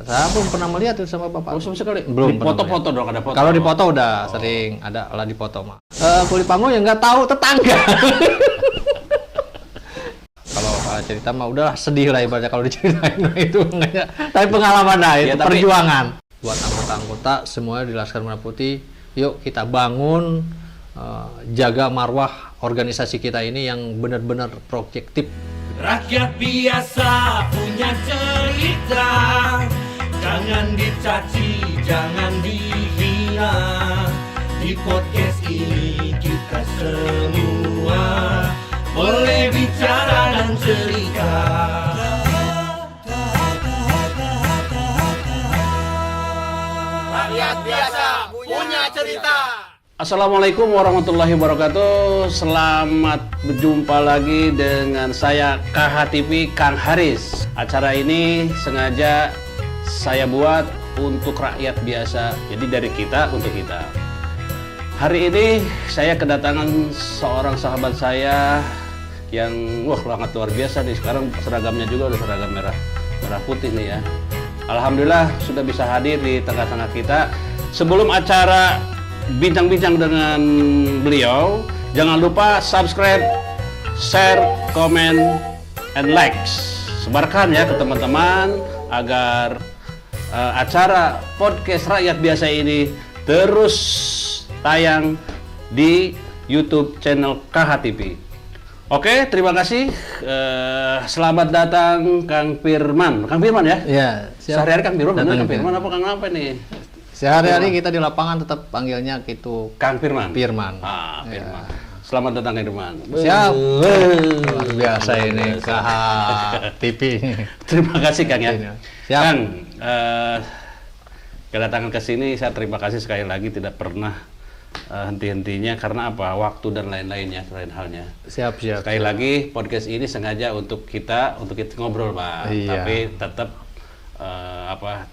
Saya belum pernah melihat itu sama Bapak. Oh, sama sekali. Belum. Di foto-foto dong, ada foto. Kalau di foto udah sering ada lah di foto mah. Kuli Pango yang nggak tahu tetangga. Kalau cerita mah udah sedih lah ibaratnya kalau diceritain itu enggaknya. Tapi pengalaman lah itu, Ya, perjuangan. Buat anggota-anggota semuanya di Laskar Merah Putih, yuk kita bangun, jaga marwah organisasi kita ini yang benar-benar proaktif. Rakyat biasa punya cerita, jangan dicaci, jangan dihina. Di podcast ini kita semua boleh bicara dan cerita. Rakyat biasa punya cerita. Assalamualaikum warahmatullahi wabarakatuh. Selamat berjumpa lagi dengan saya KHTV Kang Haris. Acara ini sengaja saya buat untuk rakyat biasa. Jadi dari kita untuk kita. Hari ini saya kedatangan seorang sahabat saya yang sangat luar biasa nih. Sekarang seragamnya juga udah seragam merah putih nih ya. Alhamdulillah sudah bisa hadir di tengah-tengah kita. Sebelum acara bincang-bincang dengan beliau, jangan lupa subscribe, share, comment, and likes. Sebarkan ya ke teman-teman agar acara podcast rakyat biasa ini terus tayang di YouTube channel KHTV. Oke, terima kasih. Selamat datang Kang Firman. Kang Firman ya? Iya. Sehari-hari Kang Firman, bener Kang Firman apa Kang apa nih? Sehari-hari kita di lapangan tetap panggilnya gitu Kang Firman. Firman. Firman. Selamat datang Kang Firman. Siap. Luar biasa ini KHTV. Terima kasih Kang ya. Siap. Kang, kedatangan ke sini saya terima kasih sekali lagi, tidak pernah henti-hentinya karena apa? Waktu dan lain-lainnya, lain halnya. Siap. Sekali lagi podcast ini sengaja untuk kita ngobrol, Pak. Iya. Tapi tetap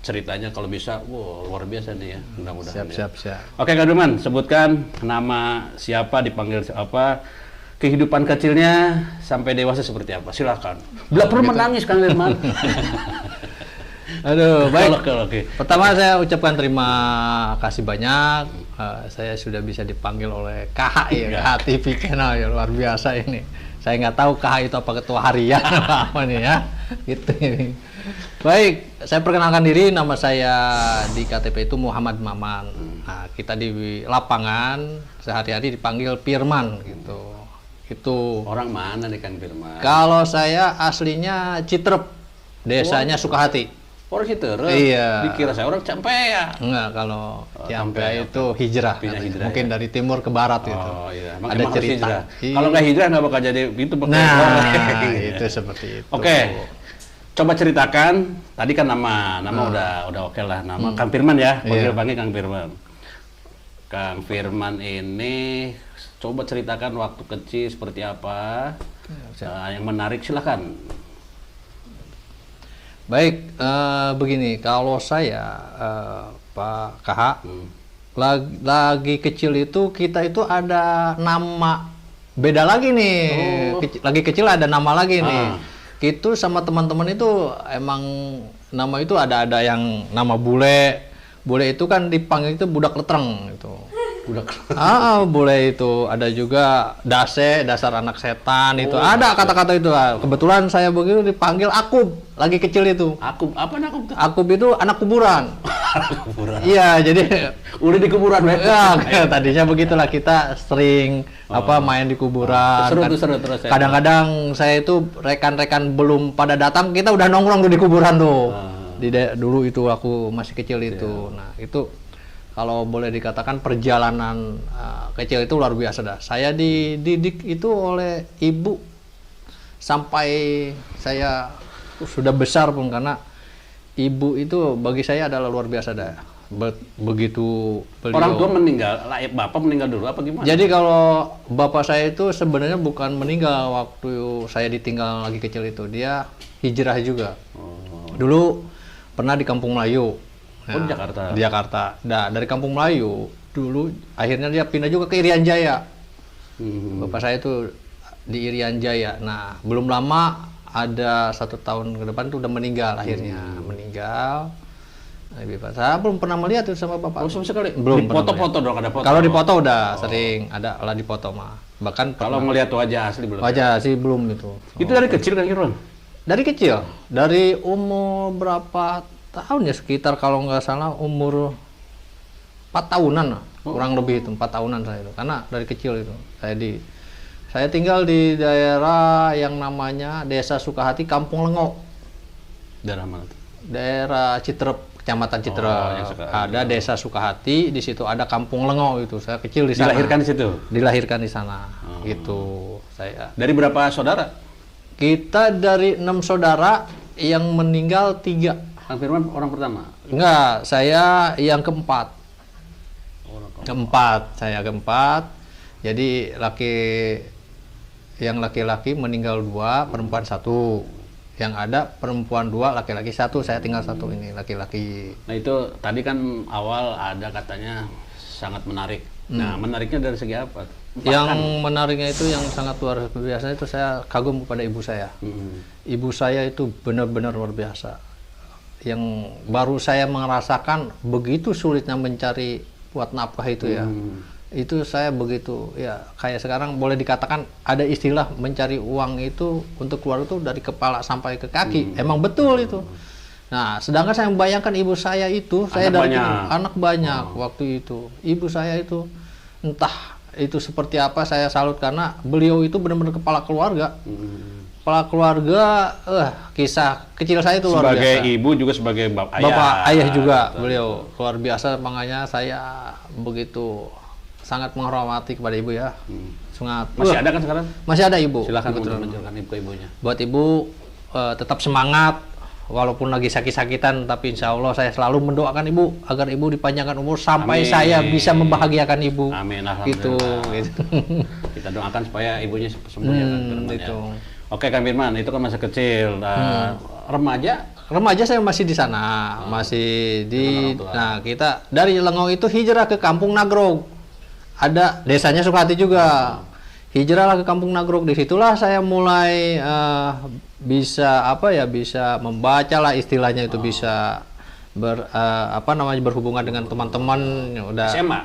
ceritanya kalau bisa, luar biasa nih ya, mudah-mudahan. Siap. Oke, Kang Firman, sebutkan nama siapa, dipanggil siapa, kehidupan kecilnya sampai dewasa seperti apa. Silakan. Belum perlu menangis, Kang Firman. Aduh, baik. Oke. Pertama saya ucapkan terima kasih banyak. Saya sudah bisa dipanggil oleh KH ya, KHTV Channel ya, luar biasa ini. Saya nggak tahu KH itu apa ketua harian apa nih ya, gitu ini. Baik, saya perkenalkan diri, nama saya di KTP itu Muhammad Maman. Nah, kita di lapangan sehari-hari dipanggil Firman gitu. Itu Orang mana nih Kang Firman? kalau saya aslinya Citrep, desanya Sukahati. Orang Citerep. Iya. Dikira saya orang Campea. Enggak, kalau Campea Ciampea itu hijrah. Pindah katanya. hijrah, Mungkin ya. dari timur ke barat gitu. Oh iya, Ada emang harus cerita. hijrah. Iya. Kalau nggak hijrah nggak bakal jadi itu pakai Nah, orang. itu seperti itu. Oke. Coba ceritakan, tadi kan nama udah oke lah, nama Kang Firman ya, panggil Kang Firman. Kang Firman ini coba ceritakan waktu kecil seperti apa, yang menarik silakan. Baik, begini, kalau saya Pak KH lagi kecil itu kita itu ada nama beda lagi nih. Lagi kecil ada nama lagi nih. Itu sama teman-teman itu emang nama itu ada yang nama bule. Bule itu kan dipanggil itu budak letreng itu. Bule itu ada juga dasar anak setan itu. Ada kata-kata itu. Kebetulan saya begitu dipanggil Akub lagi kecil itu. Akub, apa Akub? Akub itu anak kuburan. Kuburan. Iya, jadi Udah di kuburan, ya, tadinya begitulah kita sering main di kuburan. Seru terus. Kadang-kadang saya itu rekan-rekan belum pada datang, kita udah nongkrong tuh di kuburan tuh. Dulu itu aku masih kecil itu. Nah, itu kalau boleh dikatakan perjalanan kecil itu luar biasa dah. Saya dididik itu oleh ibu sampai saya sudah besar pun, karena ibu itu bagi saya adalah luar biasa dah. Begitu beliau, orang tua meninggal, bapak meninggal dulu apa gimana? Jadi kalau bapak saya itu sebenarnya bukan meninggal waktu saya ditinggal lagi kecil itu, dia hijrah juga. Dulu pernah di Kampung Melayu. Di Jakarta. Di Jakarta. Nah, dari Kampung Melayu dulu akhirnya dia pindah juga ke Irian Jaya. Bapak saya itu di Irian Jaya. Nah, belum lama ada 1 tahun ke depan tuh udah meninggal akhirnya. Meninggal. Saya belum pernah melihat itu sama bapak. Oh, sama sekali. Belum Di pernah foto-foto melihat. dong, ada foto. Kalau di foto udah sering ada lah di foto mah. Bahkan Kalau melihat wajah asli belum. wajah sih belum itu. Itu dari kecil Kang Irwan? Dari kecil, dari umur berapa tahun ya, sekitar kalau nggak salah umur 4 tahunan lah, kurang lebih itu 4 tahunan saya itu, karena dari kecil itu saya tinggal di daerah yang namanya Desa Sukahati, Kampung Lengo, Daerah mana tuh? daerah Citerep, Kecamatan Citerep. yang Sukahati. Ada Desa Sukahati, di situ ada Kampung Lengo itu. Saya kecil di sana. Dilahirkan di situ. Dilahirkan di sana, gitu saya. Dari berapa saudara? Kita dari 6 saudara, yang meninggal 3. Kang Firman orang pertama. Enggak, saya yang keempat. Saya keempat. Jadi yang laki-laki meninggal 2, perempuan 1. Yang ada perempuan 2, laki-laki 1. Saya tinggal 1 ini laki-laki. Nah itu tadi kan awal ada katanya sangat menarik. Nah menariknya dari segi apa? Yang menariknya itu yang sangat luar biasa itu saya kagum kepada ibu saya. Ibu saya itu benar-benar luar biasa. Yang baru saya merasakan begitu sulitnya mencari buat nafkah itu ya. Itu saya begitu ya, kayak sekarang boleh dikatakan ada istilah mencari uang itu untuk keluarga itu dari kepala sampai ke kaki. Emang betul itu. Nah, sedangkan saya membayangkan ibu saya itu, saya dari anak banyak waktu itu. Ibu saya itu entah itu seperti apa, saya salut karena beliau itu benar-benar kepala keluarga. Kepala keluarga, kisah kecil saya itu luar biasa. Sebagai ibu juga sebagai bapak ayah juga beliau luar biasa, makanya saya begitu sangat menghormati kepada ibu ya. Sangat. Masih ada kan sekarang? Masih ada ibu. Silakan menunjukkan ibu-ibunya. Buat ibu tetap semangat walaupun lagi sakit-sakitan, tapi insya Allah saya selalu mendoakan ibu agar ibu dipanjangkan umur sampai saya bisa membahagiakan ibu. Amin, gitu. Kita doakan supaya ibunya sembuh ya kan. Gitu. Oke Kang Firman, itu kan masa kecil. Remaja saya masih di sana, masih di. Nah kita dari Lengo itu hijrah ke Kampung Nagrog. Ada desanya Sukahati juga. Hijrahlah ke Kampung Nagrog. Disitulah saya mulai bisa bisa membaca lah istilahnya itu, bisa berhubungan dengan teman-teman. Udah SMA?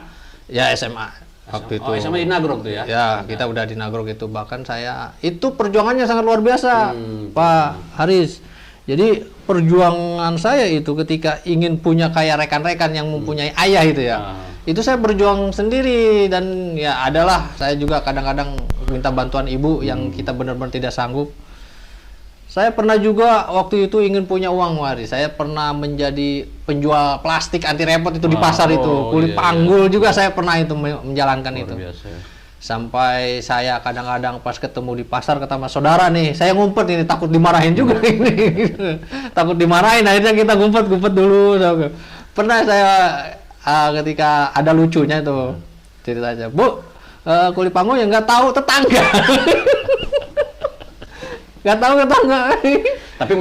Ya SMA. Waktu itu. SMA di Nagrog tuh ya? Ya, kita udah di Nagrog itu. Bahkan saya itu perjuangannya sangat luar biasa, Pak Haris. Jadi perjuangan saya itu ketika ingin punya kayak rekan-rekan yang mempunyai ayah itu ya. Itu saya berjuang sendiri, dan ya adalah saya juga kadang-kadang minta bantuan ibu yang kita benar-benar tidak sanggup. Saya pernah juga waktu itu ingin punya uang, Haris. Saya pernah menjadi penjual plastik anti repot itu di pasar itu. Kulit panggul juga saya pernah itu menjalankan itu. Biasa. Sampai saya kadang-kadang pas ketemu di pasar ketemu saudara nih, saya ngumpet ini takut dimarahin juga ini. Takut dimarahin, akhirnya kita ngumpet dulu. Pernah saya ketika ada lucunya itu ceritanya, Bu, kulit panggul yang nggak tahu tetangga. Nggak tahu tetangga. Tapi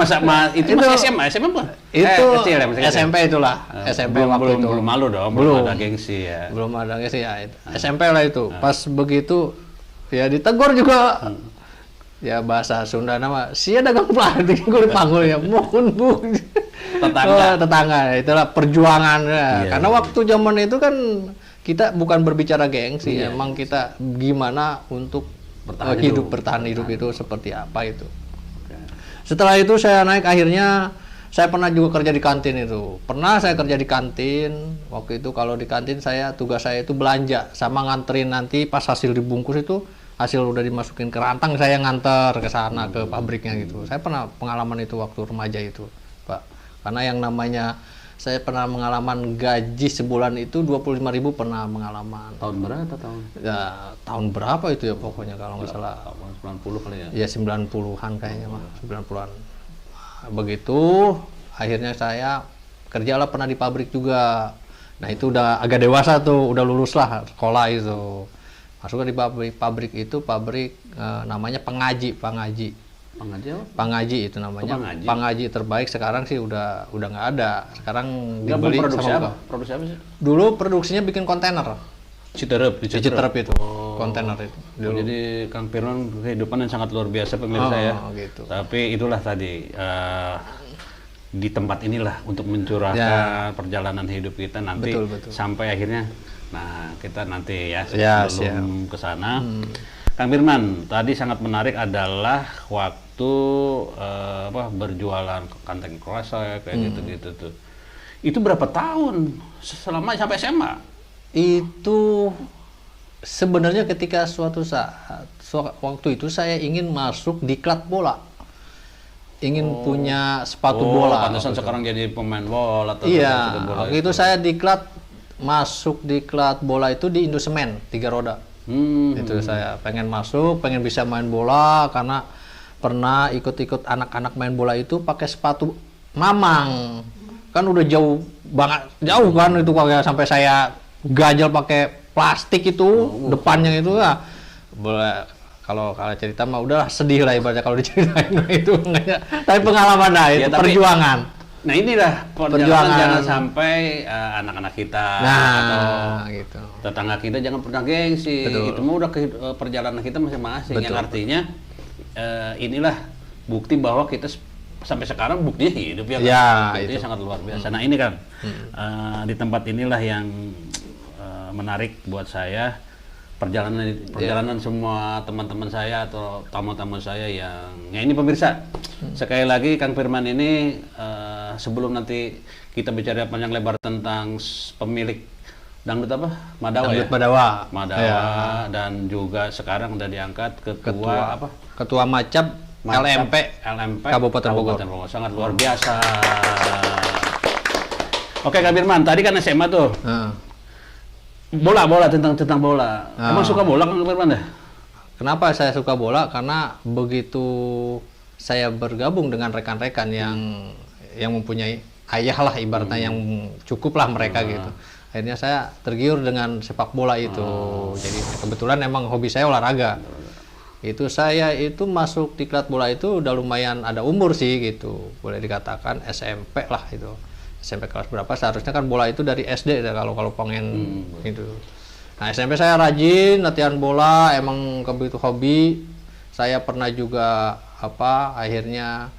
itu masih SMA apa? Itu kecil ya, masih kecil. SMP itulah. SMP waktu itu. Belum malu dong, belum ada gengsi ya. Belum ada gengsi ya. SMP lah itu. Pas begitu ya ditegur juga. Ya bahasa Sunda nama, sia dagang plastik kulit panggul ya. Mohon Bu. Tetangga. Itulah perjuangan ya. Karena waktu zaman itu kan kita bukan berbicara gengsi, emang kita gimana untuk bertahan hidup itu seperti apa itu. Setelah itu saya naik, akhirnya saya pernah juga kerja di kantin itu. Pernah saya kerja di kantin. Waktu itu kalau di kantin tugas saya itu belanja sama nganterin, nanti pas hasil dibungkus itu, hasil udah dimasukin ke rantang, saya nganter ke sana ke pabriknya gitu. Saya pernah pengalaman itu waktu remaja itu, Pak. Karena yang namanya saya pernah mengalami gaji sebulan itu 25.000 pernah mengalami. Tahun berapa tahun? Ya, tahun berapa itu ya pokoknya kalau nggak salah. 90 kali ya? Ya 90-an kayaknya mah, 90-an. Nah, begitu akhirnya saya kerjalah pernah di pabrik juga. Nah itu udah agak dewasa tuh, udah lulus lah sekolah itu. Masuk di pabrik itu, namanya Pangaji apa? Pangaji itu namanya. Pangaji terbaik, sekarang sih udah nggak ada. Sekarang dibeli sama Produksi apa sih? Dulu produksinya bikin kontainer. Citerep itu. Kontainer itu. Dulu. Jadi Kang Firman kehidupan yang sangat luar biasa pemirsa ya. Gitu. Tapi itulah tadi di tempat inilah untuk mencurahkan perjalanan hidup kita nanti Betul. sampai akhirnya. Nah, kita nanti ya Ya, sebelum ke sana. Kang Firman, tadi sangat menarik adalah waktu berjualan kantong kresek kayak gitu-gitu tuh. Itu berapa tahun? Selama sampai SMA? Itu sebenarnya ketika suatu saat waktu itu saya ingin masuk di klub bola. Ingin punya sepatu bola. Pantesan sekarang jadi pemain bola atau Iya, bola waktu itu saya masuk di klub bola itu di Indosemen 3 roda. Itu saya pengen masuk, pengen bisa main bola karena pernah ikut-ikut anak-anak main bola itu pakai sepatu mamang. Kan udah jauh kan itu kayak sampai saya ganjel pakai plastik itu depannya itu ya. Boleh kalau cerita mah udahlah sedih lah ibaratnya kalau diceritain itu. Tapi pengalaman lah itu perjuangan. Nah inilah perjalanan jangan sampai anak-anak kita atau gitu. tetangga kita jangan pernah gengsi. Itu mah udah perjalanan kita masing-masing. Yang artinya inilah bukti bahwa kita sampai sekarang buktinya hidup ya kan. Buktinya sangat luar biasa. Nah ini kan di tempat inilah yang menarik buat saya. Perjalanan semua teman-teman saya atau tamu-tamu saya yang ini pemirsa. Sekali lagi Kang Firman ini sebelum nanti kita bicara panjang lebar tentang pemilik dangdut apa? Madawa. Dan juga sekarang udah diangkat Ketua Macap LMP Kabupaten Bogor. Sangat luar biasa. Oke Kang Firman, tadi kan SMA tuh. Bola tentang bola. Emang suka bola Kang Firman dah? Kenapa saya suka bola? Karena begitu saya bergabung dengan rekan-rekan yang mempunyai ayah lah ibaratnya yang cukup lah mereka gitu. Akhirnya saya tergiur dengan sepak bola itu. Jadi kebetulan emang hobi saya olahraga. Itu saya itu masuk di klub bola itu udah lumayan ada umur sih gitu. Boleh dikatakan SMP lah itu. SMP kelas berapa seharusnya kan bola itu dari SD ya, kalau pengen gitu. Nah SMP saya rajin latihan bola, emang begitu hobi. Saya pernah juga akhirnya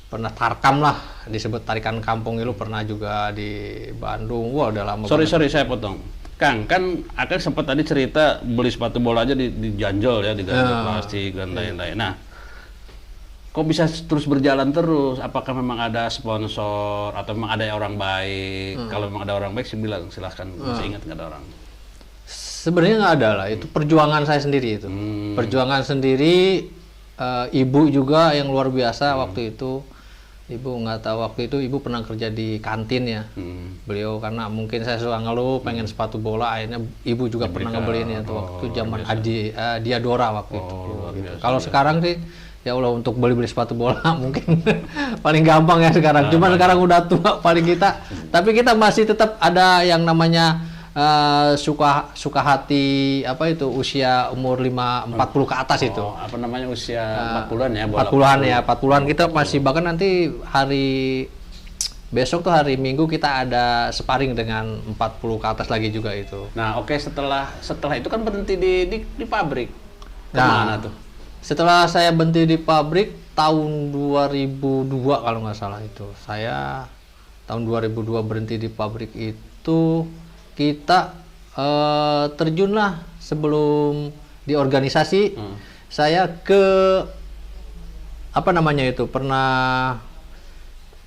pernah tarkam lah, disebut tarikan kampung itu pernah juga di Bandung. Wah udah lama. Sorry saya potong. Kang, kan Akang sempat tadi cerita beli sepatu bola aja di janjol ya, di ganjol plastik dan lain-lain. Nah, kok bisa terus berjalan terus? Apakah memang ada sponsor atau memang ada orang baik? Kalau memang ada orang baik, silahkan. Masih ingat nggak ada orang? Sebenarnya nggak ada lah. Itu perjuangan saya sendiri itu. Perjuangan sendiri. Ibu juga yang luar biasa waktu itu. Ibu nggak tahu waktu itu ibu pernah kerja di kantin ya. Beliau karena mungkin saya suka ngeluh pengen sepatu bola, akhirnya ibu juga pernah ngebeliin ya waktu zaman Diadora waktu itu. Gitu. Kalau sekarang sih ya Allah untuk beli sepatu bola mungkin paling gampang ya sekarang. Cuman sekarang udah tua paling kita, tapi kita masih tetap ada yang namanya suka hati usia umur 40 ke atas itu. Apa namanya usia 40-an ya? 40-an ya, 40-an kita masih bahkan nanti besok tuh hari Minggu kita ada sparring dengan 40 ke atas lagi juga itu. Nah, oke setelah itu kan berhenti di pabrik. Kemana tuh? Setelah saya berhenti di pabrik tahun 2002 kalau nggak salah itu. Saya tahun 2002 berhenti di pabrik itu kita terjunlah sebelum di organisasi. Saya ke pernah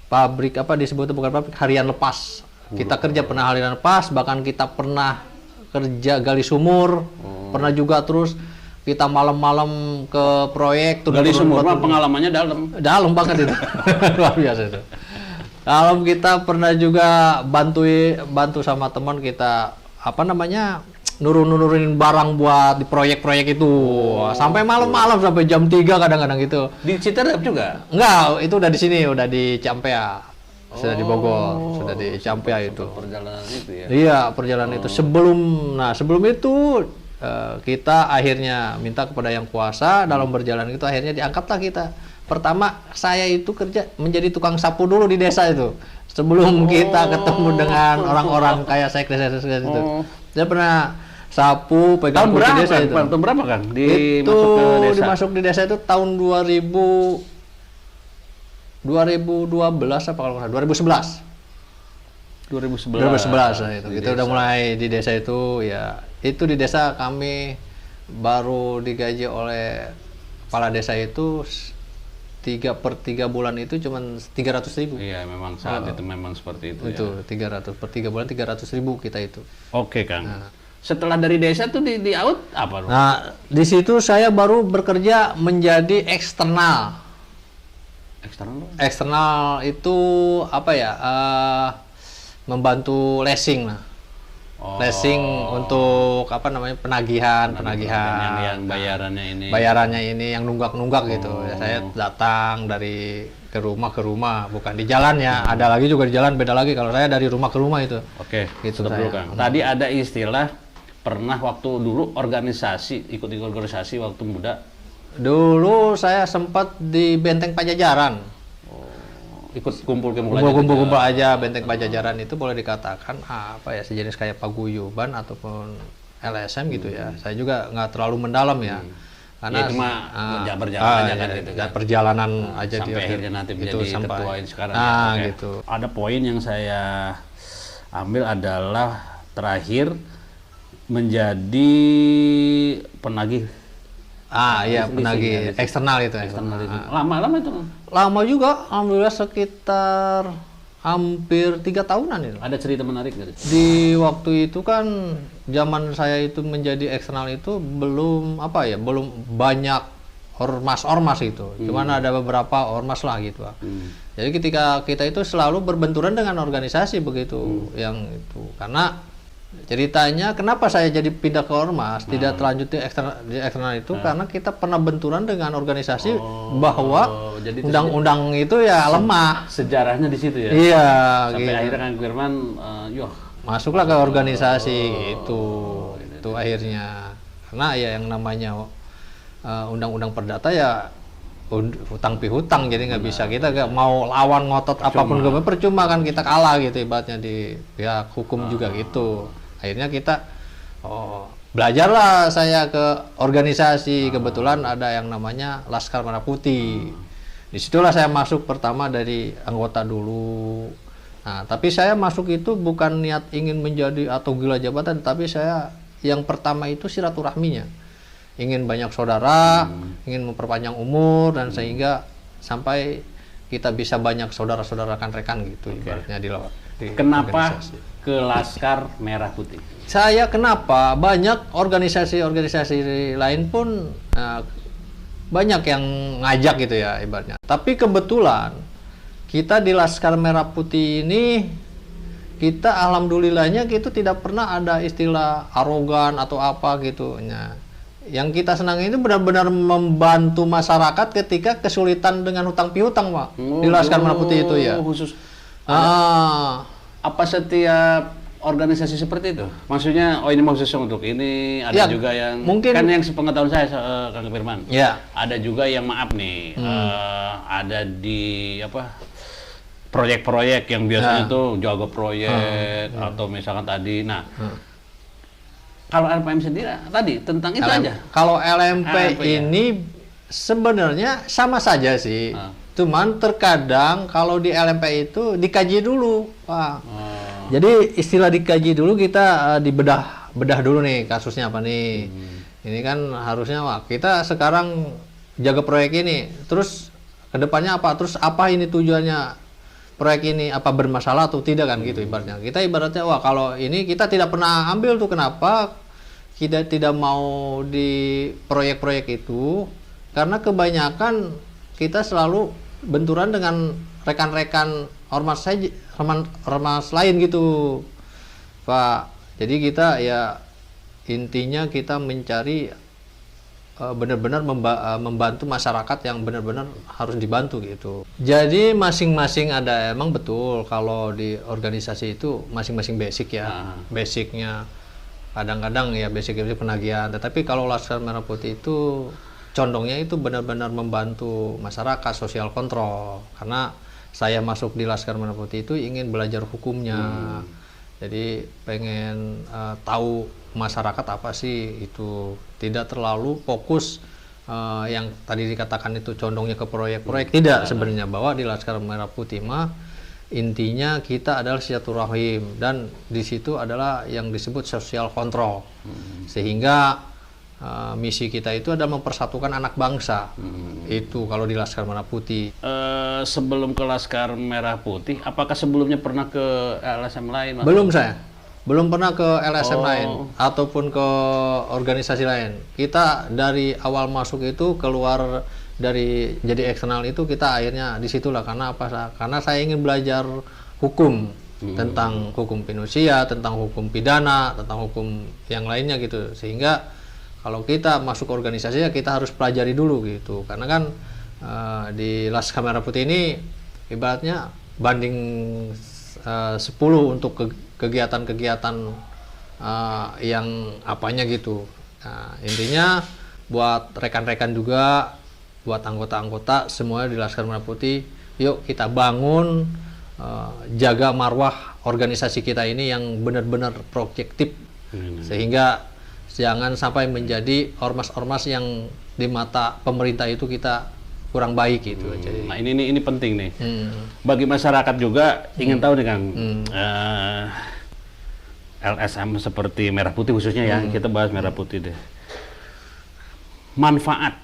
pabrik disebutnya bukan pabrik, harian lepas. Kita kerja pernah harian lepas, bahkan kita pernah kerja gali sumur, pernah juga terus kita malam-malam ke proyek tuh. Gali sumur mah pengalamannya dalam banget itu. Luar biasa itu. Kalau kita pernah juga bantu sama teman kita nurunin barang buat di proyek-proyek itu. Sampai malam-malam sampai jam 3 kadang-kadang gitu. Di Citerep juga? Enggak, itu udah di sini, udah di Campea. Sudah di Bogor, sudah di Campea itu. Perjalanan itu ya. Iya, perjalanan itu sebelum itu kita akhirnya minta kepada yang kuasa dalam berjalan itu akhirnya diangkatlah kita. Pertama saya itu kerja menjadi tukang sapu dulu di desa itu sebelum kita ketemu dengan orang-orang kayak sekdes itu. Saya pernah sapu pegang kunci desa itu. Tahun berapa Kang? Dimasuk di desa itu tahun 2000 2012 apa kalau nggak salah, 2011 nah, itu kita udah mulai di desa itu ya. Itu di desa kami baru digaji oleh kepala desa itu 3/3 bulan itu cuman 300.000. Iya, memang saat itu memang seperti itu. Itu 300 per 3 bulan 300.000 kita itu. Oke, Kang. Setelah dari desa tuh di out apa? Nah, di situ saya baru bekerja menjadi eksternal. Eksternal itu apa ya? Membantu leasing lah. Leasing untuk apa namanya penagihan. Yang bayarannya ini yang nunggak gitu. Ya, saya datang dari ke rumah, bukan di jalan ya. Ada lagi juga di jalan, beda lagi kalau saya dari rumah ke rumah itu. Oke, gitu dulu, Kang. Tadi ada istilah pernah waktu dulu ikut organisasi waktu muda. Dulu saya sempat di Benteng Pajajaran. Ikut kumpul aja. Benteng Pajajaran itu boleh dikatakan apa ya, sejenis kayak paguyuban ataupun LSM gitu ya. Saya juga nggak terlalu mendalam ya, karena ya, cuma berjalan aja kan gitu kan. Perjalanan aja sampai akhirnya nanti menjadi ketua ini sekarang gitu. Ada poin yang saya ambil adalah terakhir menjadi penagih. Iya, penagih eksternal itu. Lama itu. Lama juga, alhamdulillah sekitar hampir 3 tahunan itu. Ada cerita menarik dari di waktu itu kan, zaman saya itu menjadi eksternal itu belum banyak ormas itu. Cuman ada beberapa ormas lah gitu. Jadi ketika kita itu selalu berbenturan dengan organisasi begitu yang itu. Karena ceritanya kenapa saya jadi pindah ke ormas, tidak terlanjut di eksternal itu karena kita pernah benturan dengan organisasi bahwa undang-undang itu ya lemah. Sejarahnya di situ ya. Iya. Sampai akhirnya Kang Firman masuklah ke organisasi itu akhirnya. Karena ya yang namanya undang-undang perdata ya hutang pihutang, jadi nggak bisa kita nggak mau lawan ngotot apapun percuma kan, kita kalah gitu ibaratnya di pihak hukum juga gitu. Akhirnya kita belajarlah saya ke organisasi. Kebetulan ada yang namanya Laskar Merah Putih. Disitulah saya masuk pertama dari anggota dulu. Nah, tapi saya masuk itu bukan niat ingin menjadi atau gila jabatan, tapi saya yang pertama itu silaturahminya. Ingin banyak saudara, ingin memperpanjang umur dan sehingga sampai kita bisa banyak saudara-saudara rekan-rekan gitu ibaratnya di Kenapa organisasi. Ke Laskar Merah Putih? Saya kenapa banyak organisasi-organisasi lain pun banyak yang ngajak gitu ya ibaratnya. Tapi kebetulan kita di Laskar Merah Putih ini, kita alhamdulillahnya gitu tidak pernah ada istilah arogan atau apa gitu. Nah, yang kita senang itu benar-benar membantu masyarakat ketika kesulitan dengan hutang piutang, Pak. Di Laskar Merah Putih itu ya. Khusus. Apa setiap organisasi seperti itu? Maksudnya, ini khusus untuk ini, ada juga yang mungkin, kan yang sepengetahuan saya, Kang Firman. Ya. Ada juga yang maaf nih, ada di proyek-proyek yang biasanya tuh jaga proyek atau misalkan tadi. Nah, kalau LPM sendiri tadi tentang itu aja. Kalau LMP ini sebenarnya sama saja sih. Cuman terkadang kalau di LMP itu dikaji dulu, Pak. Jadi istilah dikaji dulu, kita bedah dulu nih kasusnya apa nih. Ini kan harusnya kita sekarang jaga proyek ini, terus kedepannya apa, terus apa ini tujuannya proyek ini, apa bermasalah atau tidak kan gitu ibaratnya. Kita ibaratnya kalau ini kita tidak pernah ambil tuh, kenapa kita tidak mau di proyek-proyek itu, karena kebanyakan kita selalu benturan dengan rekan-rekan ormas lain gitu, Pak. Jadi kita ya intinya kita mencari benar-benar membantu masyarakat yang benar-benar harus dibantu gitu. Jadi masing-masing ada, emang betul kalau di organisasi itu masing-masing basic ya. Basicnya kadang-kadang ya basic penagihan, tetapi kalau Laskar Merah Putih itu condongnya itu benar-benar membantu masyarakat, sosial kontrol. Karena saya masuk di Laskar Merah Putih itu ingin belajar hukumnya. Jadi pengen tahu masyarakat apa sih itu, tidak terlalu fokus yang tadi dikatakan itu condongnya ke proyek-proyek, tidak sebenarnya, bahwa di Laskar Merah Putih mah intinya kita adalah silaturahim, dan di situ adalah yang disebut social control. Sehingga misi kita itu adalah mempersatukan anak bangsa. Itu kalau di Laskar Merah Putih. Sebelum ke Laskar Merah Putih, apakah sebelumnya pernah ke LSM lain? Mas? Belum pernah ke LSM lain ataupun ke organisasi lain. Kita dari awal masuk itu keluar dari jadi eksternal itu, kita akhirnya disitulah. Karena apa? Karena saya ingin belajar hukum, tentang hukum pinusia, tentang hukum pidana, tentang hukum yang lainnya gitu. Sehingga kalau kita masuk organisasi ya kita harus pelajari dulu gitu. Karena kan di Laskar Merah Putih ini ibaratnya banding 10 untuk kegiatan-kegiatan yang apanya gitu. Nah, intinya buat rekan-rekan juga, buat anggota-anggota semua di Laskar Merah Putih, yuk kita bangun, jaga marwah organisasi kita ini yang benar-benar proaktif, sehingga jangan sampai menjadi ormas-ormas yang di mata pemerintah itu kita kurang baik gitu. Jadi, nah ini penting nih. Bagi masyarakat juga ingin tahu nih Kang, LSM seperti Merah Putih khususnya ya, kita bahas Merah Putih deh. Manfaat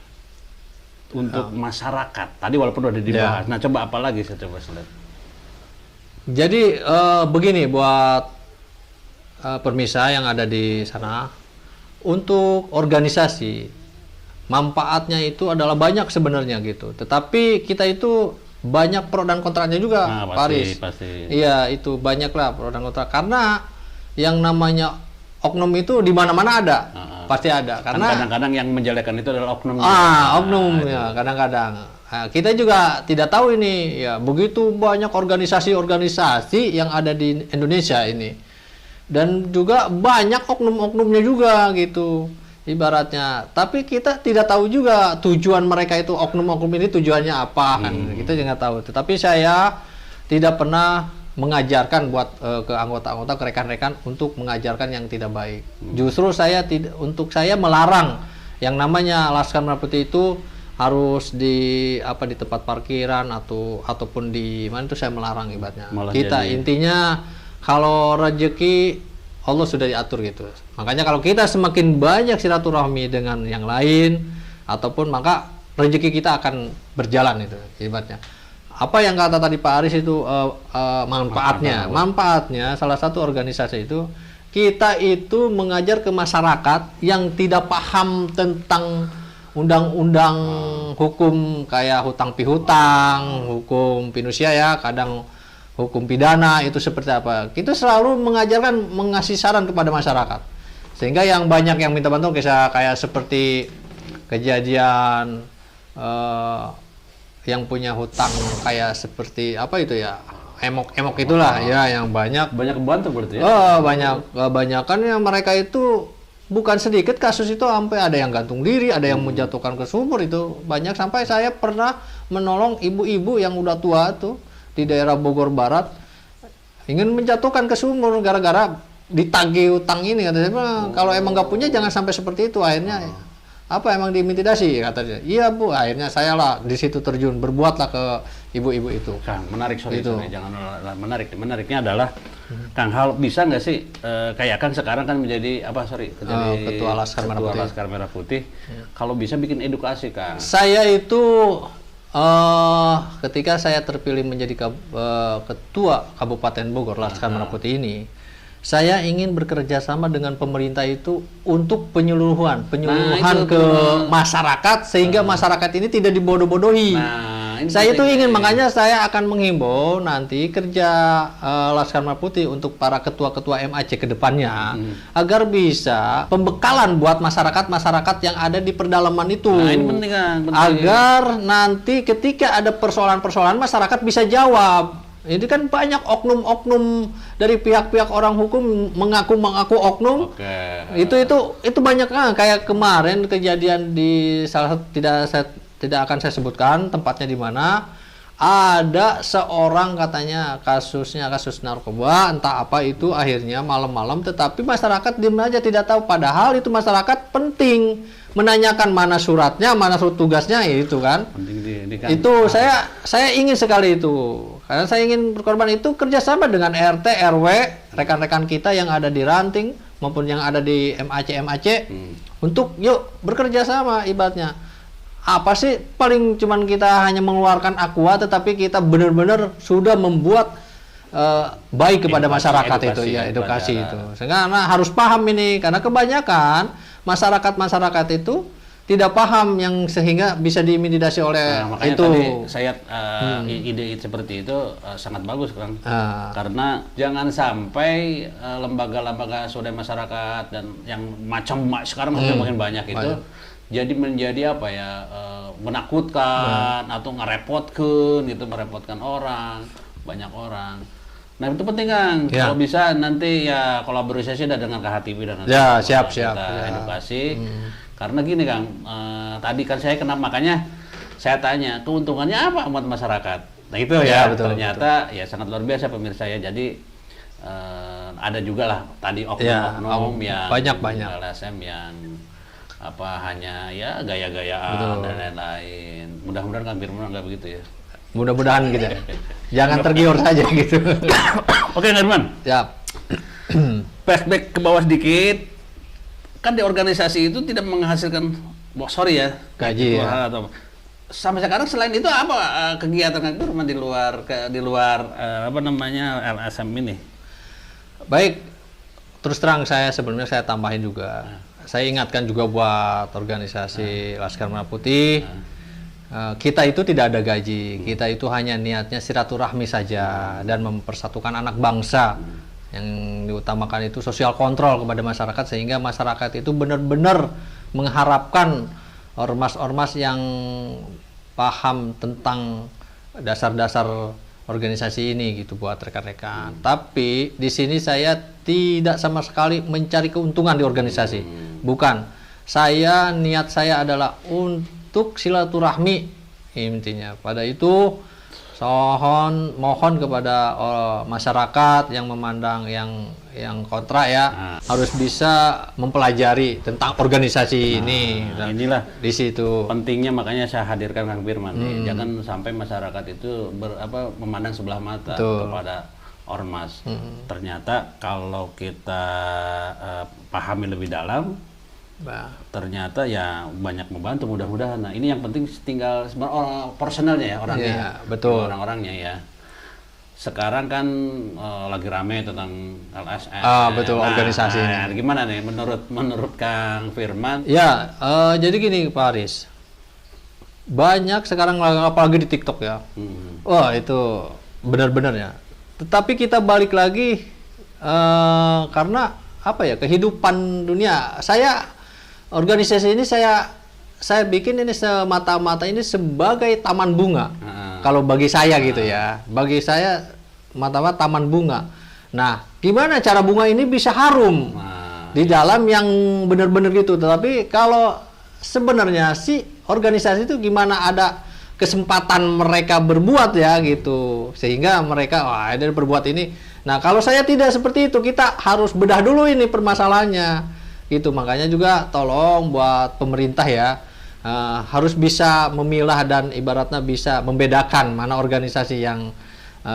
untuk masyarakat. Tadi walaupun udah dibahas. Nah coba apa lagi saya coba lihat. Jadi begini buat permisa yang ada di sana. Untuk organisasi, manfaatnya itu adalah banyak sebenarnya gitu. Tetapi kita itu banyak pro dan kontranya juga, Pak Aris. Pasti. Iya, itu banyak lah pro dan kontra. Karena yang namanya oknum itu di mana-mana ada, pasti ada. Karena kadang-kadang yang menjelekan itu adalah oknum. Oknum ya, kadang-kadang. Nah, kita juga tidak tahu ini, ya begitu banyak organisasi-organisasi yang ada di Indonesia ini. Dan juga banyak oknum-oknumnya juga gitu ibaratnya, tapi kita tidak tahu juga tujuan mereka itu, oknum-oknum ini tujuannya apa kan, kita juga tahu. Tetapi saya tidak pernah mengajarkan buat ke anggota-anggota, ke rekan-rekan untuk mengajarkan yang tidak baik. Justru untuk saya melarang yang namanya Laskar Merah Putih itu harus di tempat parkiran ataupun di mana, itu saya melarang ibaratnya. Kita intinya kalau rezeki Allah sudah diatur gitu. Makanya kalau kita semakin banyak silaturahmi dengan yang lain ataupun, maka rezeki kita akan berjalan itu ibaratnya. Apa yang kata tadi Pak Aris itu manfaatnya salah satu organisasi itu, kita itu mengajar ke masyarakat yang tidak paham tentang undang-undang hukum kayak hutang pihutang, hukum pinusia ya, kadang hukum pidana itu seperti apa. Kita selalu mengajarkan, mengasih saran kepada masyarakat. Sehingga yang banyak yang minta bantuan kayak seperti kejadian yang punya hutang kayak seperti apa itu ya, emok itulah ya, yang banyak kebantu berarti ya. Kebanyakan yang mereka itu bukan sedikit kasus itu, sampai ada yang gantung diri, ada yang menjatuhkan ke sumur, itu banyak. Sampai saya pernah menolong ibu-ibu yang udah tua tuh di daerah Bogor Barat, ingin menjatuhkan ke sumur gara-gara ditagih utang ini. Katanya, kalau emang nggak punya jangan sampai seperti itu. Akhirnya emang diintimidasi katanya. Iya Bu, akhirnya saya lah di situ terjun, berbuatlah ke ibu-ibu itu. Kang, menarik, sorry, jangan menariknya adalah Kang, hal bisa nggak sih kayak Kang sekarang kan menjadi Ketua Laskar Merah Putih. Kalau bisa bikin edukasi Kang. Saya itu ketika saya terpilih menjadi ketua Kabupaten Bogor Laskar Merah Putih ini, saya ingin bekerja sama dengan pemerintah itu untuk penyuluhan ke masyarakat, sehingga masyarakat ini tidak dibodoh-bodohi. Saya itu ingin, makanya saya akan menghimbau nanti kerja Laskar Merah Putih untuk para ketua-ketua MAC ke depannya, agar bisa pembekalan buat masyarakat yang ada di perdalaman itu. Nah, ini penting, kan? Agar nanti ketika ada persoalan-persoalan masyarakat bisa jawab. Ini kan banyak oknum-oknum dari pihak-pihak orang hukum mengaku oknum. Itu banyak kan, kayak kemarin kejadian di salah satu, tidak akan saya sebutkan tempatnya di mana, ada seorang katanya kasus narkoba entah apa itu akhirnya malam-malam, tetapi masyarakat diam aja tidak tahu, padahal itu masyarakat penting menanyakan mana suratnya, mana surat tugasnya itu kan. Itu saya ingin sekali itu, karena saya ingin berkorban itu kerjasama dengan RT RW rekan-rekan kita yang ada di ranting maupun yang ada di MAC untuk yuk bekerja sama. Ibaratnya apa sih, paling cuman kita hanya mengeluarkan aqua, tetapi kita benar-benar sudah membuat baik kepada masyarakat edukasi itu. Sehingga harus paham ini, karena kebanyakan masyarakat itu tidak paham yang sehingga bisa diintimidasi oleh makanya itu. Tadi saya ide seperti itu sangat bagus Kang. Karena jangan sampai lembaga-lembaga swadaya masyarakat dan yang macam sekarang makin banyak itu jadi menjadi apa ya, menakutkan atau ngerepotkan gitu, merepotkan banyak orang. Nah itu penting Kang, kalau bisa nanti ya kolaborasi dengan KHTV dan siap edukasi. Karena gini Kang, tadi kan saya makanya saya tanya keuntungannya apa buat masyarakat. Nah itu betul, ternyata ya sangat luar biasa pemirsa ya. Jadi ada juga lah tadi oknum yang banyak LSM yang hanya ya gaya-gayaan dan lain-lain. Mudah-mudahan Kang Firman nggak begitu ya. Mudah-mudahan gitu. Jangan tergiur saja gitu. Oke Kang Firman. Siap. Flashback ke bawah sedikit. Kan di organisasi itu tidak menghasilkan gaji ya. Sampai sekarang selain itu apa kegiatan Kang Firman di luar LSM ini? Baik, terus terang sebelumnya saya tambahin juga. Saya ingatkan juga buat organisasi Laskar Merah Putih, kita itu tidak ada gaji, kita itu hanya niatnya silaturahmi saja dan mempersatukan anak bangsa. Yang diutamakan itu sosial kontrol kepada masyarakat, sehingga masyarakat itu benar-benar mengharapkan ormas-ormas yang paham tentang dasar-dasar organisasi ini gitu buat rekan-rekan. Tapi di sini saya tidak sama sekali mencari keuntungan di organisasi. Bukan. Niat saya adalah untuk silaturahmi intinya. Pada itu mohon kepada masyarakat yang memandang yang kontra harus bisa mempelajari tentang organisasi ini. Dan inilah di situ pentingnya, makanya saya hadirkan Kang Firman. Jangan sampai masyarakat itu memandang sebelah mata kepada ormas. Ternyata kalau kita pahami lebih dalam, ternyata ya banyak membantu, mudah-mudahan. Nah ini yang penting tinggal personalnya ya, orangnya. Betul. Orang-orangnya ya. Sekarang kan lagi rame tentang LSM. Betul, organisasi ini. Gimana nih menurut Kang Firman? Ya, jadi gini Pak Aris. Banyak sekarang apalagi di TikTok ya. Wah, itu benar-benar ya. Tetapi kita balik lagi karena kehidupan dunia. Organisasi ini saya bikin ini semata-mata ini sebagai taman bunga. Kalau bagi saya gitu ya. Bagi saya mata-mata taman bunga. Nah, gimana cara bunga ini bisa harum di dalam yang benar-benar gitu. Tetapi kalau sebenarnya organisasi itu gimana ada kesempatan mereka berbuat ya gitu. Sehingga mereka ada berbuat ini. Nah, kalau saya tidak seperti itu, kita harus bedah dulu ini permasalahannya. Gitu, makanya juga tolong buat pemerintah ya harus bisa memilah dan ibaratnya bisa membedakan mana organisasi yang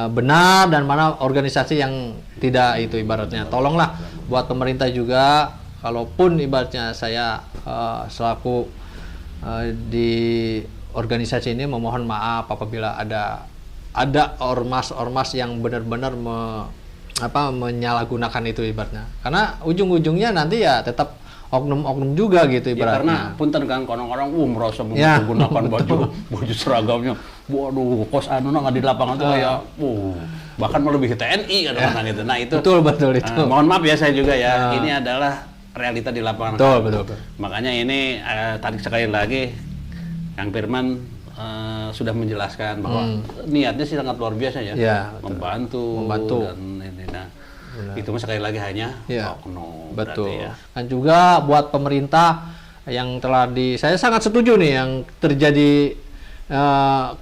benar dan mana organisasi yang tidak itu ibaratnya. Tolonglah buat pemerintah juga, kalaupun ibaratnya saya selaku di organisasi ini memohon maaf apabila ada ormas-ormas yang benar-benar menyalahgunakan itu ibaratnya, karena ujung-ujungnya nanti ya tetap oknum-oknum juga gitu ibaratnya. Karena punten kan orang-orang merasa menggunakan baju seragamnya, waduh kos nggak di lapangan tuh kayak bahkan melebihi TNI kadang-kadang gitu. Nah itu betul itu. Mohon maaf ya, saya juga ya, ini adalah realita di lapangan. Betul. Makanya ini tadi sekali lagi Kang Firman sudah menjelaskan bahwa niatnya sih sangat luar biasa ya, membantu dan ini. Nah, itu sekali lagi hanya oknum. Betul. Ya. Dan juga buat pemerintah yang telah saya sangat setuju nih yang terjadi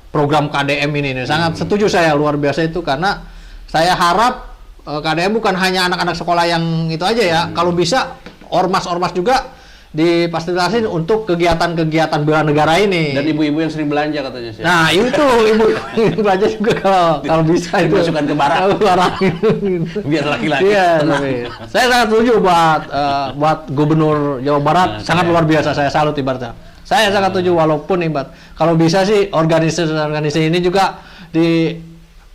program KDM ini. Sangat setuju saya, luar biasa itu, karena saya harap KDM bukan hanya anak-anak sekolah yang itu aja ya. Kalau bisa ormas-ormas juga difasilitasi untuk kegiatan-kegiatan bela negara ini. Dan ibu-ibu yang sering belanja katanya sih. Nah, itu ibu belanja juga kalau bisa itu dimasukkan ke barak. Biar laki-laki. Iya, tapi saya sangat setuju buat Gubernur Jawa Barat, sangat luar biasa, saya salut ibaratnya. Saya sangat setuju, walaupun ibarat kalau bisa sih organisasi ini juga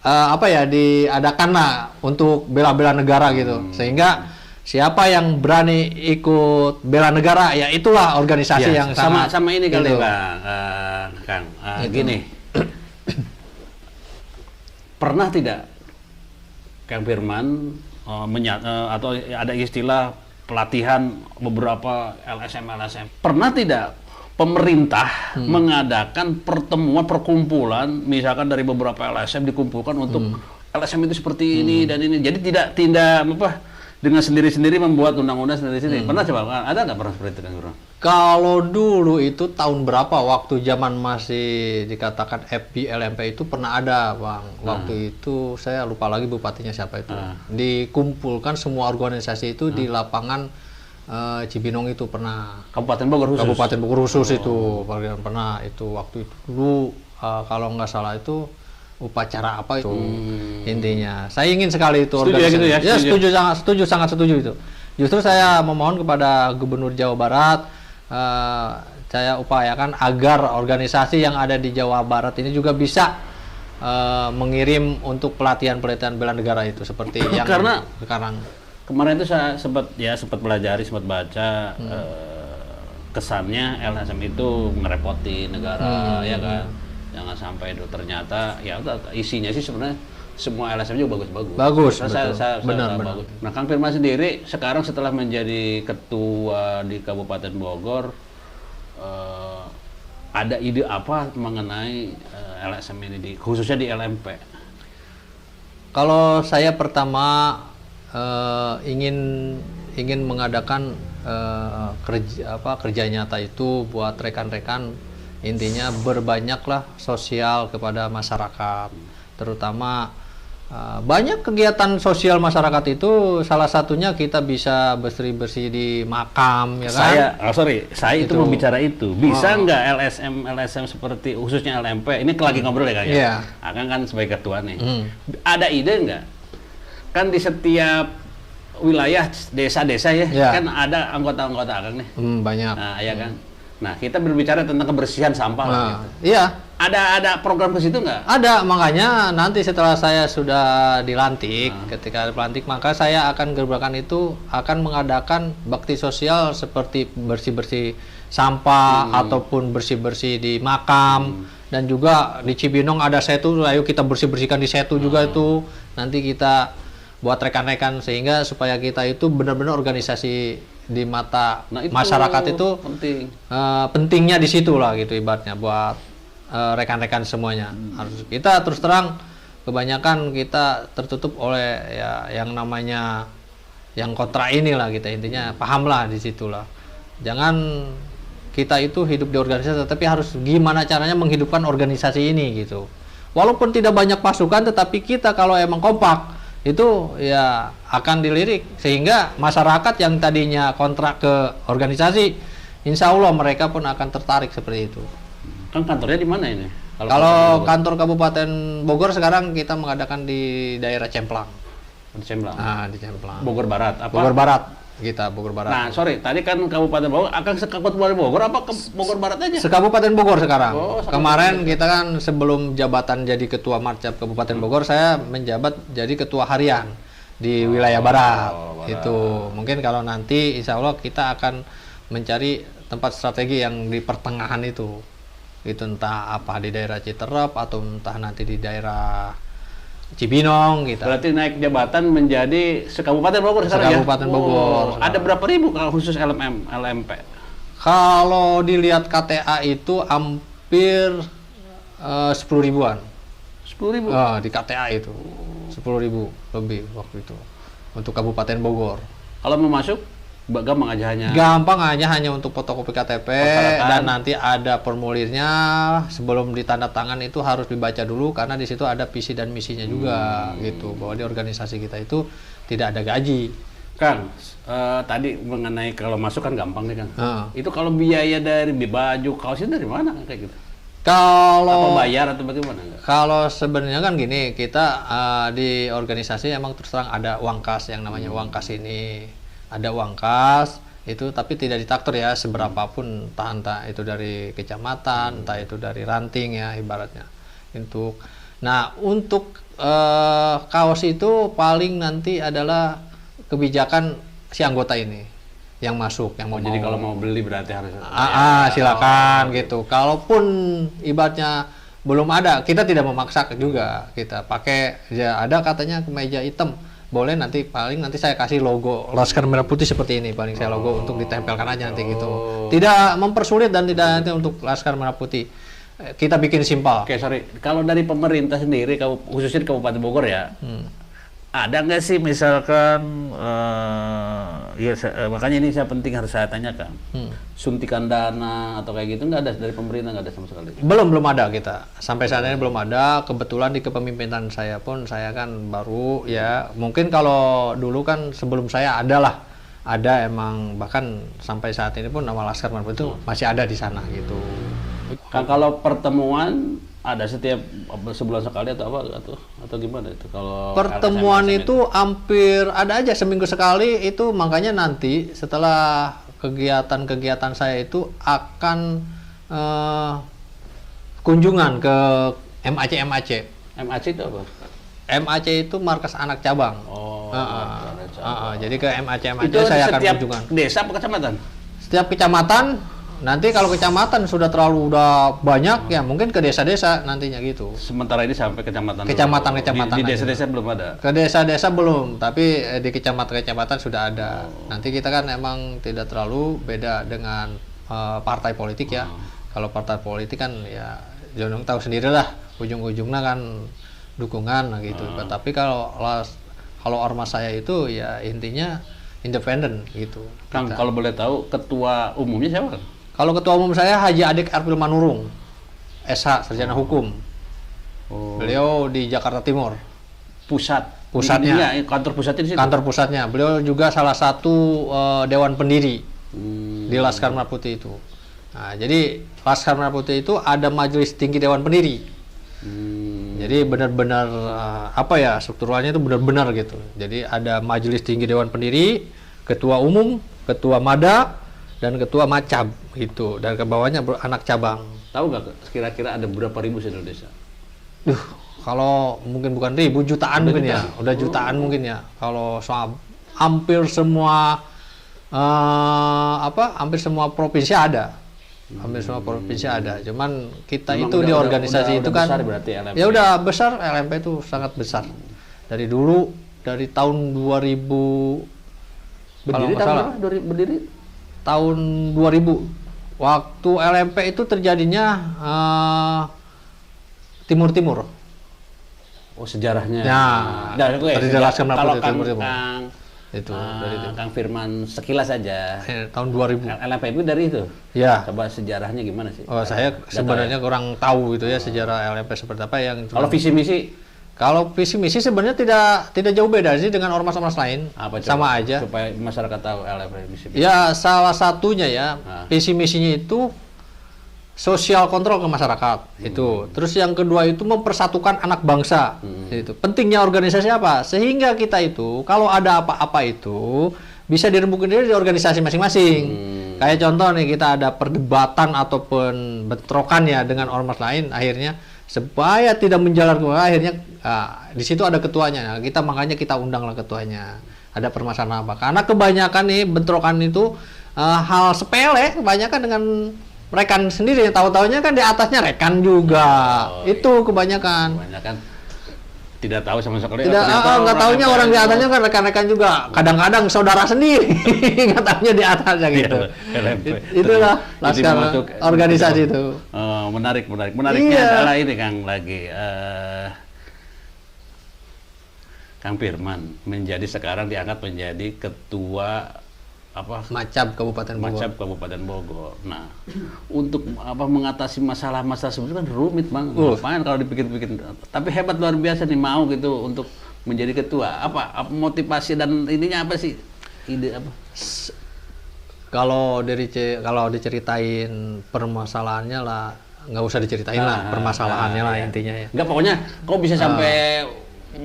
diadakan lah untuk bela-bela negara gitu. Sehingga siapa yang berani ikut bela negara, ya itulah organisasi yang sama ini kali gitu. Kang. Gini, pernah tidak Kang Firman atau ada istilah pelatihan beberapa LSM? Pernah tidak pemerintah mengadakan perkumpulan, misalkan dari beberapa LSM dikumpulkan untuk LSM itu seperti ini dan ini, jadi tidak dengan sendiri-sendiri membuat undang-undang sendiri-sendiri. Pernah coba? Ada nggak pernah seperti itu, Kang Firman? Kalau dulu itu tahun berapa, waktu zaman masih dikatakan FB LMP itu pernah ada, Bang. Waktu itu saya lupa lagi bupatinya siapa itu. Dikumpulkan semua organisasi itu di lapangan Cibinong itu pernah. Kabupaten Bogor khusus? Kabupaten Bogor khusus itu. Pernah itu waktu itu. Dulu kalau nggak salah itu upacara apa itu intinya. Saya ingin sekali itu organisasi. Gitu ya? Ya, sangat setuju itu. Justru saya memohon kepada Gubernur Jawa Barat, saya upayakan agar organisasi yang ada di Jawa Barat ini juga bisa mengirim untuk pelatihan-pelatihan bela negara itu seperti yang karena sekarang. Kemarin itu saya sempat pelajari, sempat baca kesannya LSM itu ngerepotin negara, ya kan? Jangan sampai itu ternyata ya isinya sih sebenarnya semua LSM juga bagus-bagus. Bagus, benar. Bagus. Nah, Kang Firman sendiri sekarang setelah menjadi ketua di Kabupaten Bogor, ada ide apa mengenai LSM ini khususnya di LMP? Kalau saya pertama ingin mengadakan kerja nyata itu buat rekan-rekan, intinya berbanyaklah sosial kepada masyarakat, terutama banyak kegiatan sosial masyarakat itu, salah satunya kita bisa bersih-bersih di makam, ya kan? Saya itu mau bicara itu. Bisa nggak LSM seperti khususnya LMP, ini lagi ngobrol ya Kang ya? Akang kan sebagai ketua nih. Ada ide nggak? Kan di setiap wilayah desa-desa ya, kan ada anggota-anggota Akang nih. Banyak. Nah, ya kan? Nah, kita berbicara tentang kebersihan sampah gitu. Iya. Ada program ke situ nggak? Ada, makanya nanti setelah saya sudah dilantik, ketika dilantik maka saya akan gebrakan itu akan mengadakan bakti sosial seperti bersih-bersih sampah ataupun bersih-bersih di makam, dan juga di Cibinong ada setu, ayo kita bersih-bersihkan di setu juga itu. Nanti kita buat rekan-rekan sehingga supaya kita itu benar-benar organisasi di mata masyarakat itu penting. Pentingnya di situ lah gitu ibaratnya buat rekan-rekan semuanya. Harus kita terus terang kebanyakan kita tertutup oleh ya yang namanya yang kontra inilah, kita intinya pahamlah di situlah. Jangan kita itu hidup di organisasi, tapi harus gimana caranya menghidupkan organisasi ini gitu. Walaupun tidak banyak pasukan, tetapi kita kalau emang kompak itu ya akan dilirik, sehingga masyarakat yang tadinya kontrak ke organisasi, insya Allah mereka pun akan tertarik seperti itu. Kan kantornya di mana ini? Kalau kantor Kabupaten Bogor sekarang kita mengadakan di daerah Cemplang. Di Cemplang. Nah, di Cemplang. Bogor Barat. Apa? Bogor Barat. Kita Bogor Barat. Nah, tadi kan Kabupaten Bogor, akan se-Kabupaten Bogor apa ke Bogor Barat aja? Se-Kabupaten Bogor sekarang. Kemarin Bogor. kita kan sebelum jabatan jadi ketua Marcap Kabupaten Bogor, saya menjabat jadi ketua harian di wilayah Barat. Itu mungkin kalau nanti insya Allah kita akan mencari tempat strategi yang di pertengahan itu entah apa di daerah Citerep atau entah nanti di daerah Cibinong gitu. Berarti naik jabatan menjadi se-Kabupaten Bogor sekarang ya? Se-Kabupaten Bogor. Ada berapa ribu kalau khusus LMP? Kalau dilihat KTA itu hampir 10.000-an. 10.000? Di KTA itu 10.000 lebih waktu itu untuk Kabupaten Bogor. Kalau mau masuk? Gampang aja hanya. Gampang aja, hanya untuk fotokopi KTP Persyaratan. dan nanti ada formulirnya. Sebelum ditanda tangan itu harus dibaca dulu karena di situ ada visi dan misinya juga gitu, bahwa di organisasi kita itu tidak ada gaji. Kang, tadi mengenai kalau masuk kan gampang nih Kang. Heeh. Itu kalau biaya dari baju kaos itu dari mana kayak gitu? Kalau Apa bayar atau bagaimana? Kalau sebenarnya kan gini, kita di organisasi emang terus terang ada uang kas yang namanya uang kas ini. Ada uang kas itu, tapi tidak ditaktor ya seberapapun, entah itu dari kecamatan, entah itu dari ranting ya ibaratnya. Untuk kaos itu paling nanti adalah kebijakan si anggota ini yang masuk, yang Jadi kalau mau beli berarti harus. silakan gitu. Kalaupun ibaratnya belum ada, kita tidak memaksa juga, kita pakai ya, ada katanya kemeja hitam boleh, nanti paling nanti saya kasih logo Laskar Merah Putih seperti ini, paling saya logo untuk ditempelkan aja nanti gitu, tidak mempersulit dan tidak nanti untuk Laskar Merah Putih kita bikin simpel. Oke, sorry, kalau dari pemerintah sendiri, khususnya di Kabupaten Bogor ya, ada nggak sih misalkan makanya ini penting harus saya tanyakan, suntikan dana atau kayak gitu nggak ada dari pemerintah, nggak ada sama sekali? Belum ada kita sampai saat ini, belum ada. Kebetulan di kepemimpinan saya pun, saya kan baru ya, mungkin kalau dulu kan sebelum saya ada emang, bahkan sampai saat ini pun nama Laskar Merah Putih itu masih ada di sana gitu. Kan kalau pertemuan ada setiap sebulan sekali atau apa atau gimana itu kalau pertemuan itu hampir ada aja seminggu sekali itu, makanya nanti setelah kegiatan saya itu akan kunjungan ke MAC. MAC itu apa? MAC itu markas anak cabang. Jadi ke MAC itu saya akan setiap kunjungan. Desa apa kecamatan? Setiap kecamatan. Nanti kalau kecamatan udah banyak ya mungkin ke desa-desa nantinya gitu. Sementara ini sampai kecamatan. Kecamatan Di desa-desa belum ada. Ke desa-desa belum, tapi di kecamatan sudah ada. Nanti kita kan emang tidak terlalu beda dengan partai politik ya. Kalau partai politik kan ya Jonong tahu sendirilah, ujung-ujungnya kan dukungan gitu. Tapi kalau ormas saya itu ya intinya independen gitu. Kang, kalau boleh tahu ketua umumnya siapa? Kalau ketua umum saya Haji Adik Arfil Manurung, SH, sarjana hukum. Beliau di Jakarta Timur. Pusatnya. Kantor pusatnya di situ. Kantor pusatnya. Beliau juga salah satu dewan pendiri di Laskar Merah Putih itu. Nah, jadi Laskar Merah Putih itu ada majelis tinggi dewan pendiri. Jadi benar-benar strukturalnya itu benar-benar gitu. Jadi ada majelis tinggi dewan pendiri, ketua umum, ketua mada, dan ketua macab gitu, dan ke bawahnya anak cabang. Tahu nggak kira-kira ada berapa ribu se Indonesia? Kalau mungkin bukan ribu, jutaan mungkin ya, udah jutaan mungkin ya. Kalau soal hampir semua hampir semua provinsi ada. Hampir semua provinsi ada. Cuman kita Memang itu di organisasi itu kan besar berarti LMP. Ya udah besar, LMP itu sangat besar. Dari dulu, dari tahun 2000 berdiri tahun berapa? Berdiri tahun 2000. Waktu LMP itu terjadinya timur-timur. Oh, sejarahnya. Tadi jelaskan kalau timur-timur. Itu dari Kang Firman sekilas saja. Tahun 2000. LMP itu dari itu. Ya. Coba sejarahnya gimana sih? Oh, saya sebenarnya kurang tahu gitu ya sejarah LMP seperti apa yang. Kalau visi misi? Kalau visi misi sebenarnya tidak jauh beda sih dengan ormas-ormas lain. Sama aja. Supaya masyarakat tahu LMP visi misi. Ya, salah satunya ya visi misinya itu sosial kontrol ke masyarakat itu. Terus yang kedua itu mempersatukan anak bangsa. Itu pentingnya organisasi apa? Sehingga kita itu kalau ada apa-apa itu bisa dirembukin di organisasi masing-masing. Kayak contoh nih, kita ada perdebatan ataupun bentrokan ya dengan ormas lain, akhirnya supaya tidak menjalar ke akhirnya di situ ada ketuanya. Makanya kita undanglah ketuanya. Ada permasalahan apa? Karena kebanyakan nih bentrokan itu hal sepele, kebanyakan dengan rekan sendiri, tahu-taunya kan di atasnya rekan juga. Itu kebanyakan. Tidak tahu sama sekali. Nggak tahunya orang di atasnya kan rekan-rekan juga. Kadang-kadang saudara sendiri nggak tahunya di atasnya gitu. Itulah Laskar organisasi itu. Menariknya adalah ini Kang lagi. Kang Firman sekarang diangkat menjadi ketua Macap Kabupaten Bogor. Macap Kabupaten Bogor. Nah, untuk mengatasi masalah-masalah seperti itu kan rumit Bang. Ngapain kalau dipikir-pikir. Tapi hebat luar biasa nih mau gitu untuk menjadi ketua. Apa motivasi dan ininya apa sih? Ide apa? Kalau diceritain permasalahannya lah, nggak usah diceritain lah permasalahannya lah intinya ya. Nggak, pokoknya kau bisa sampai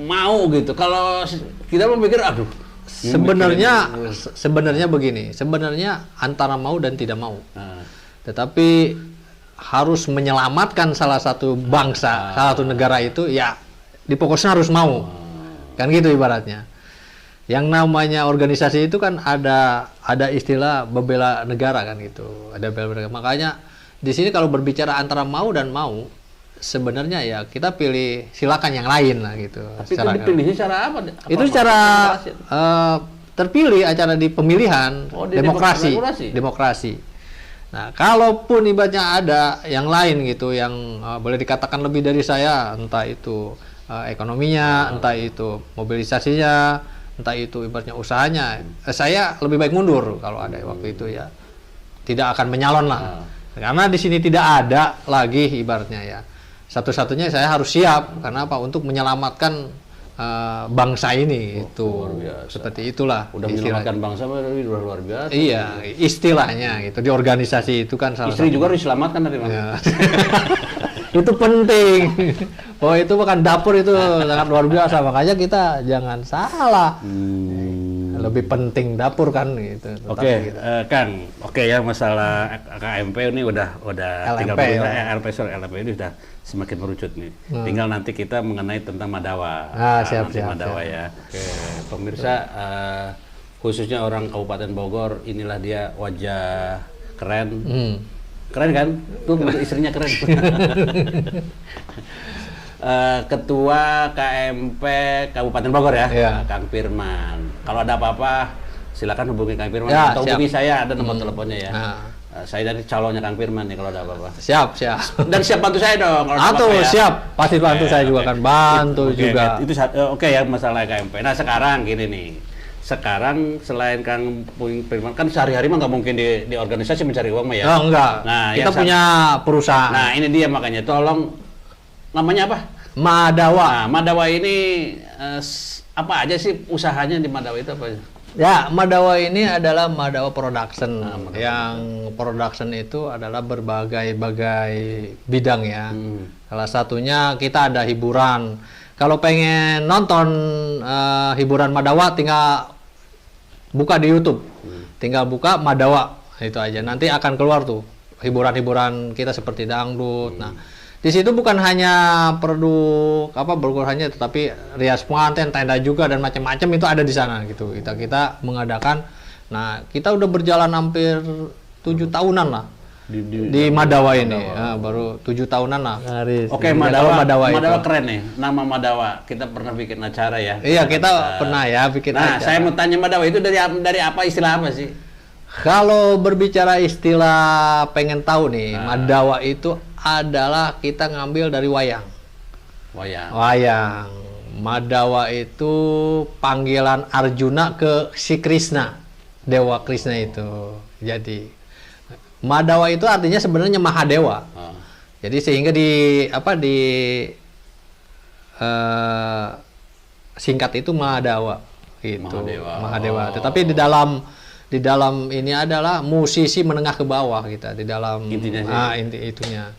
mau gitu. Kalau kita memikir, aduh. Sebenarnya begini, sebenarnya antara mau dan tidak mau. Tetapi harus menyelamatkan salah satu bangsa, salah satu negara itu ya difokusnya harus mau. Kan gitu ibaratnya. Yang namanya organisasi itu kan ada istilah membela negara kan gitu. Ada bela negara. Makanya di sini kalau berbicara antara mau dan mau, sebenarnya ya kita pilih silakan yang lain lah gitu. Tapi itu dipilihnya cara apa? Itu cara terpilih acara di pemilihan, demokrasi. Nah, kalaupun ibaratnya ada yang lain gitu, yang boleh dikatakan lebih dari saya, entah itu ekonominya, entah itu mobilisasinya, entah itu ibaratnya usahanya, saya lebih baik mundur kalau ada waktu itu ya. Tidak akan menyalon lah. Karena di sini tidak ada lagi ibaratnya ya. Satu-satunya saya harus siap karena apa? Untuk menyelamatkan bangsa ini itu seperti itulah. Udah menyelamatkan bangsa luar biasa. Iya, istilahnya gitu di organisasi itu kan salah istri satu. juga harus diselamatkan dari mana? Ya. Itu penting. Oh itu bukan dapur itu sangat luar biasa, makanya kita jangan salah. Lebih penting dapur kan gitu. Oke, Kang. Oke ya, masalah KMP ini udah tinggal LP ini udah semakin merucut nih. Tinggal nanti kita mengenai tentang Madawa. Siap. Madawa ya. Oke, pemirsa khususnya orang Kabupaten Bogor, inilah dia wajah keren. Keren kan? Tuh istrinya keren. Ketua KMP Kabupaten Bogor ya, Kang Firman. Kalau ada apa-apa, silakan hubungi Kang Firman atau hubungi saya, ada nomor teleponnya ya. Saya dari calonnya Kang Firman nih kalau ada apa-apa. Siap. Dan siap bantu saya dong. Siap. Pasti bantu saya juga kan bantu juga. Itu oke ya masalah KMP. Nah sekarang gini nih. Sekarang selain Kang Firman kan sehari-hari mah nggak mungkin di organisasi mencari uang mah ya. Oh enggak. Nah, kita punya perusahaan. Nah ini dia makanya tolong namanya apa? Madawa. Nah, Madawa ini apa aja sih usahanya di Madawa itu apa? Ya, Madawa ini adalah Madawa Production. Yang production itu adalah berbagai bidang ya. Salah satunya kita ada hiburan. Kalau pengen nonton hiburan Madawa, tinggal buka di YouTube. Tinggal buka Madawa, itu aja. Nanti akan keluar tuh hiburan-hiburan kita seperti dangdut. Nah, di situ bukan hanya produk berkurangnya, tetapi rias pengantin, tenda juga dan macam-macam itu ada di sana gitu. Kita mengadakan. Nah, kita udah berjalan hampir 7 tahunan lah. Di Madawa ini baru 7 tahunan lah. Oke, Madawa keren nih, nama Madawa. Kita pernah bikin acara ya. Iya, kita pernah ya bikin acara. Saya mau tanya Madawa itu dari apa, istilah apa sih? Kalau berbicara istilah pengen tahu nih, Madawa itu adalah kita ngambil dari wayang. Madawa itu panggilan Arjuna ke si Krishna, Dewa Krishna itu. Jadi Madawa itu artinya sebenarnya Mahadewa. Jadi sehingga singkat itu Mahadawa gitu. Mahadewa. Tetapi di dalam ini adalah musisi menengah ke bawah kita di dalam inti itunya.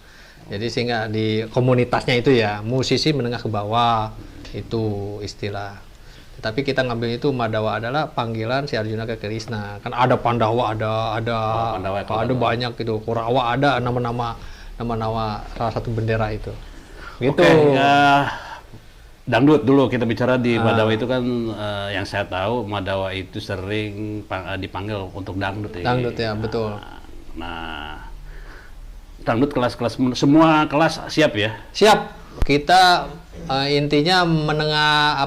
Jadi sehingga di komunitasnya itu ya musisi menengah ke bawah itu istilah. Tapi kita ngambil itu Madawa adalah panggilan si Arjuna ke Krishna. Kan ada Pandawa, ada banyak gitu. Kurawa ada nama-nama salah satu bendera itu. Gitu. Dangdut dulu kita bicara di Madawa itu kan yang saya tahu Madawa itu sering dipanggil untuk dangdut ya. Dangdut ya, betul. Nah, dangdut kelas-kelas semua kelas siap ya? Siap. Kita intinya menengah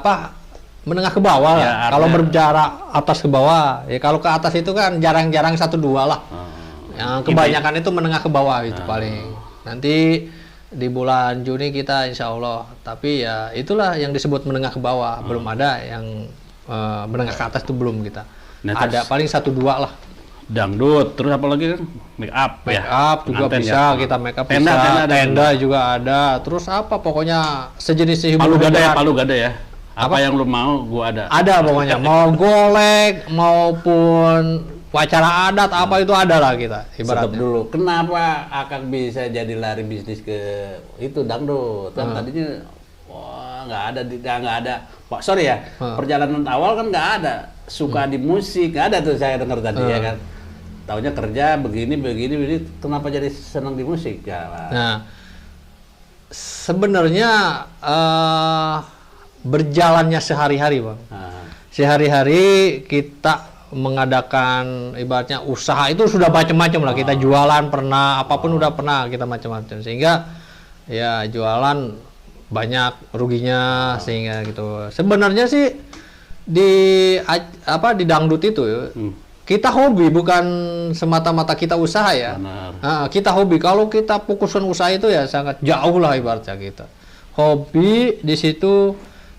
ke bawah ya, kalau berjarak atas ke bawah ya. Kalau ke atas itu kan jarang-jarang 1-2 lah. Yang kebanyakan itu menengah ke bawah itu paling. Nanti di bulan Juni kita insya Allah, tapi ya itulah yang disebut menengah ke bawah. Belum ada yang menengah ke atas itu belum kita. ada paling 1-2 lah. Dangdut, terus apa lagi kan? Make up ya. Make up juga Pengantin bisa, ya. kita make up Tenda, bisa, tenda tenda juga ada. Terus apa pokoknya sejenis Palu gada ya, hiburan. palu gada ya. Apa yang lu mau, gua ada. Ada pokoknya, mau golek maupun acara adat apa itu ada lah kita Stop ibaratnya. dulu. Kenapa Akang bisa jadi lari bisnis ke itu dangdut? Kan tadinya wah nggak ada. Pak sorry ya, perjalanan awal kan nggak ada. Suka di musik, nggak ada tuh saya dengar tadi ya kan. Taunya kerja begini. Kenapa jadi senang di musik ya? Pak? Nah, sebenarnya berjalannya sehari-hari, Bang. Nah, Sehari-hari kita mengadakan ibaratnya usaha itu sudah macam-macam lah, kita jualan pernah, apapun udah pernah kita macam-macam, sehingga ya jualan banyak ruginya sehingga gitu. Sebenarnya sih di dangdut itu kita hobi, bukan semata-mata kita usaha ya. Nah, kita hobi. Kalau kita fokuskan usaha itu ya sangat jauh lah ibaratnya kita. Hobi di situ.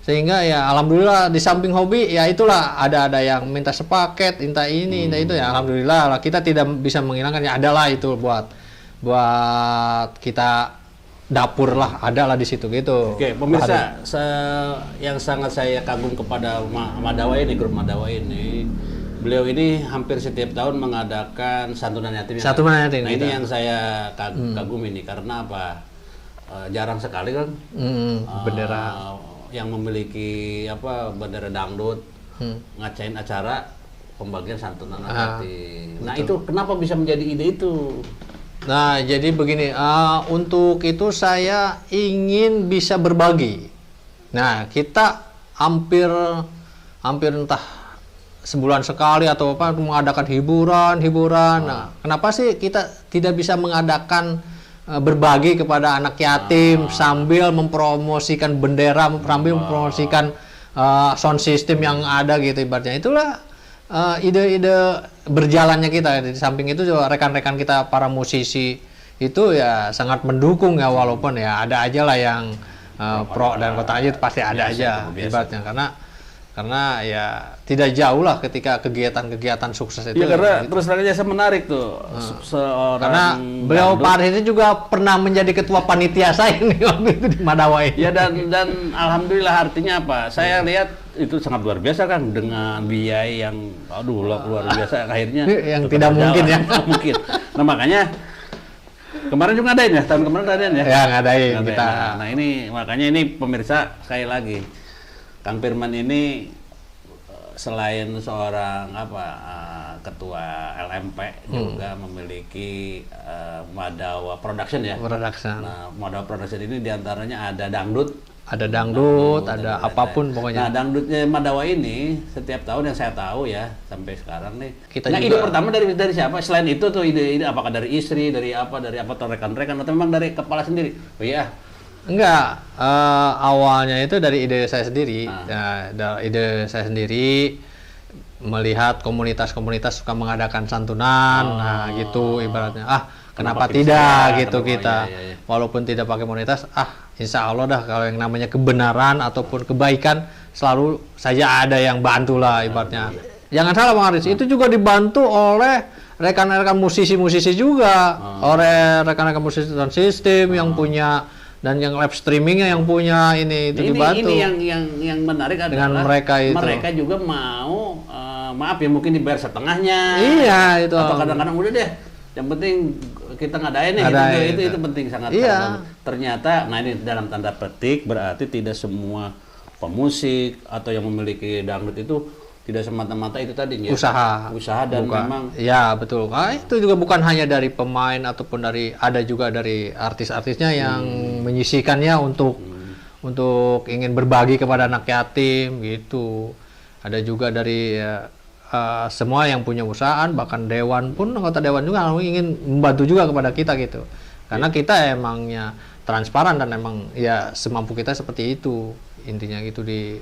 Sehingga ya alhamdulillah di samping hobi ya itulah ada yang minta sepaket, minta ini, minta itu ya alhamdulillah lah, kita tidak bisa menghilangkan ya adalah itu buat kita dapur lah, adalah di situ gitu. Oke, pemirsa, yang sangat saya kagum kepada Madawa ini, grup Madawa ini, beliau ini hampir setiap tahun mengadakan santunan yatim. Santunan yatim. Nah ini yang saya kagum ini karena apa? Jarang sekali kan bendera yang memiliki bendera dangdut ngacain acara pembagian santunan yatim. Nah itu kenapa bisa menjadi ide itu? Nah jadi begini, untuk itu saya ingin bisa berbagi. Nah kita hampir entah sebulan sekali atau apa mengadakan hiburan. Nah kenapa sih kita tidak bisa mengadakan berbagi kepada anak yatim sambil mempromosikan bendera, sambil mempromosikan sound system yang ada gitu ibaratnya. Itulah ide-ide berjalannya kita. Di samping itu juga rekan-rekan kita para musisi itu ya sangat mendukung ya, walaupun ya ada aja lah yang pro dan kontra aja, itu pasti ada aja ibaratnya, karena ya tidak jauh lah ketika kegiatan sukses itu. Iya karena terus terang aja saya menarik tuh seorang karena beliau Pak Aris itu juga pernah menjadi ketua panitia saya nih waktu itu di Madawa ini. Ya dan alhamdulillah, artinya apa? Saya lihat itu sangat luar biasa kan, dengan biaya yang luar biasa akhirnya yang tidak mungkin ya. Mungkin. Nah makanya kemarin juga ngadain ya, tahun kemarin ngadain ya. Ya ngadain kita. Nah ini makanya ini pemirsa, sekali lagi Kang Firman ini selain seorang ketua LMP juga memiliki Madawa Production ya. Production. Nah, Madawa Production ini diantaranya ada dangdut, ada apapun pokoknya. Nah, dangdutnya Madawa ini setiap tahun yang saya tahu ya sampai sekarang nih. Kita ide pertama dari siapa? Selain itu tuh ide apakah dari istri, dari apa atau rekan-rekan atau memang dari kepala sendiri? Oh iya. Enggak, awalnya itu dari ide saya sendiri. Ide saya sendiri melihat komunitas-komunitas suka mengadakan santunan, nah gitu ibaratnya. Kenapa tidak gitu kita? Iya. Walaupun tidak pakai komunitas, insya Allah dah kalau yang namanya kebenaran ataupun kebaikan selalu saja ada yang bantu lah ibaratnya. Jangan salah Bang Aris, itu juga dibantu oleh rekan-rekan musisi-musisi juga, oleh rekan-rekan musisi sound system yang punya, dan yang live streamingnya yang punya ini itu dibantu. Ini yang menarik adalah dengan mereka juga mau maaf ya mungkin dibayar setengahnya. Iya itu. Atau kadang-kadang udah deh, yang penting kita ngadain nih, itu penting sangat. Iya. Ternyata, nah ini dalam tanda petik berarti tidak semua pemusik atau yang memiliki dangdut itu tidak semata-mata itu tadi ya. Usaha dan memang. Ya betul. Itu juga bukan hanya dari pemain ataupun ada juga dari artis-artisnya yang menyisikannya untuk ingin berbagi kepada anak yatim gitu. Ada juga dari semua yang punya usaha, bahkan dewan pun, anggota dewan juga ingin membantu juga kepada kita gitu. Karena kita emangnya transparan dan emang ya semampu kita seperti itu. Intinya gitu di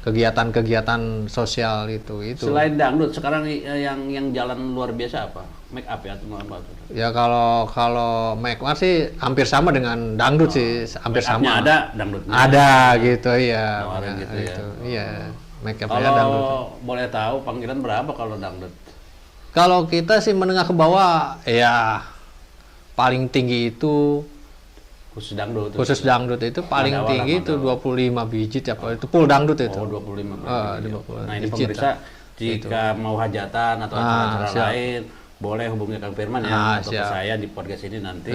kegiatan-kegiatan sosial itu. Selain dangdut, sekarang yang jalan luar biasa apa? Make up ya atau apa? Ya kalau make up sih hampir sama dengan dangdut sih, hampir sama. Ada dangdutnya. Ada gitu ya. Gitu ya. Iya. make up-nya dangdut. Kalau boleh tahu panggilan berapa kalau dangdut? Kalau kita sih menengah ke bawah, ya paling tinggi itu Khusus dangdut. khusus dangdut itu paling tinggi itu 25 biji ya, itu full dangdut itu. Oh, 25. Nah, ini biji pemirsa jika mau hajatan atau acara-acara lain boleh hubungi Kang Firman ya atau ke saya di podcast ini nanti.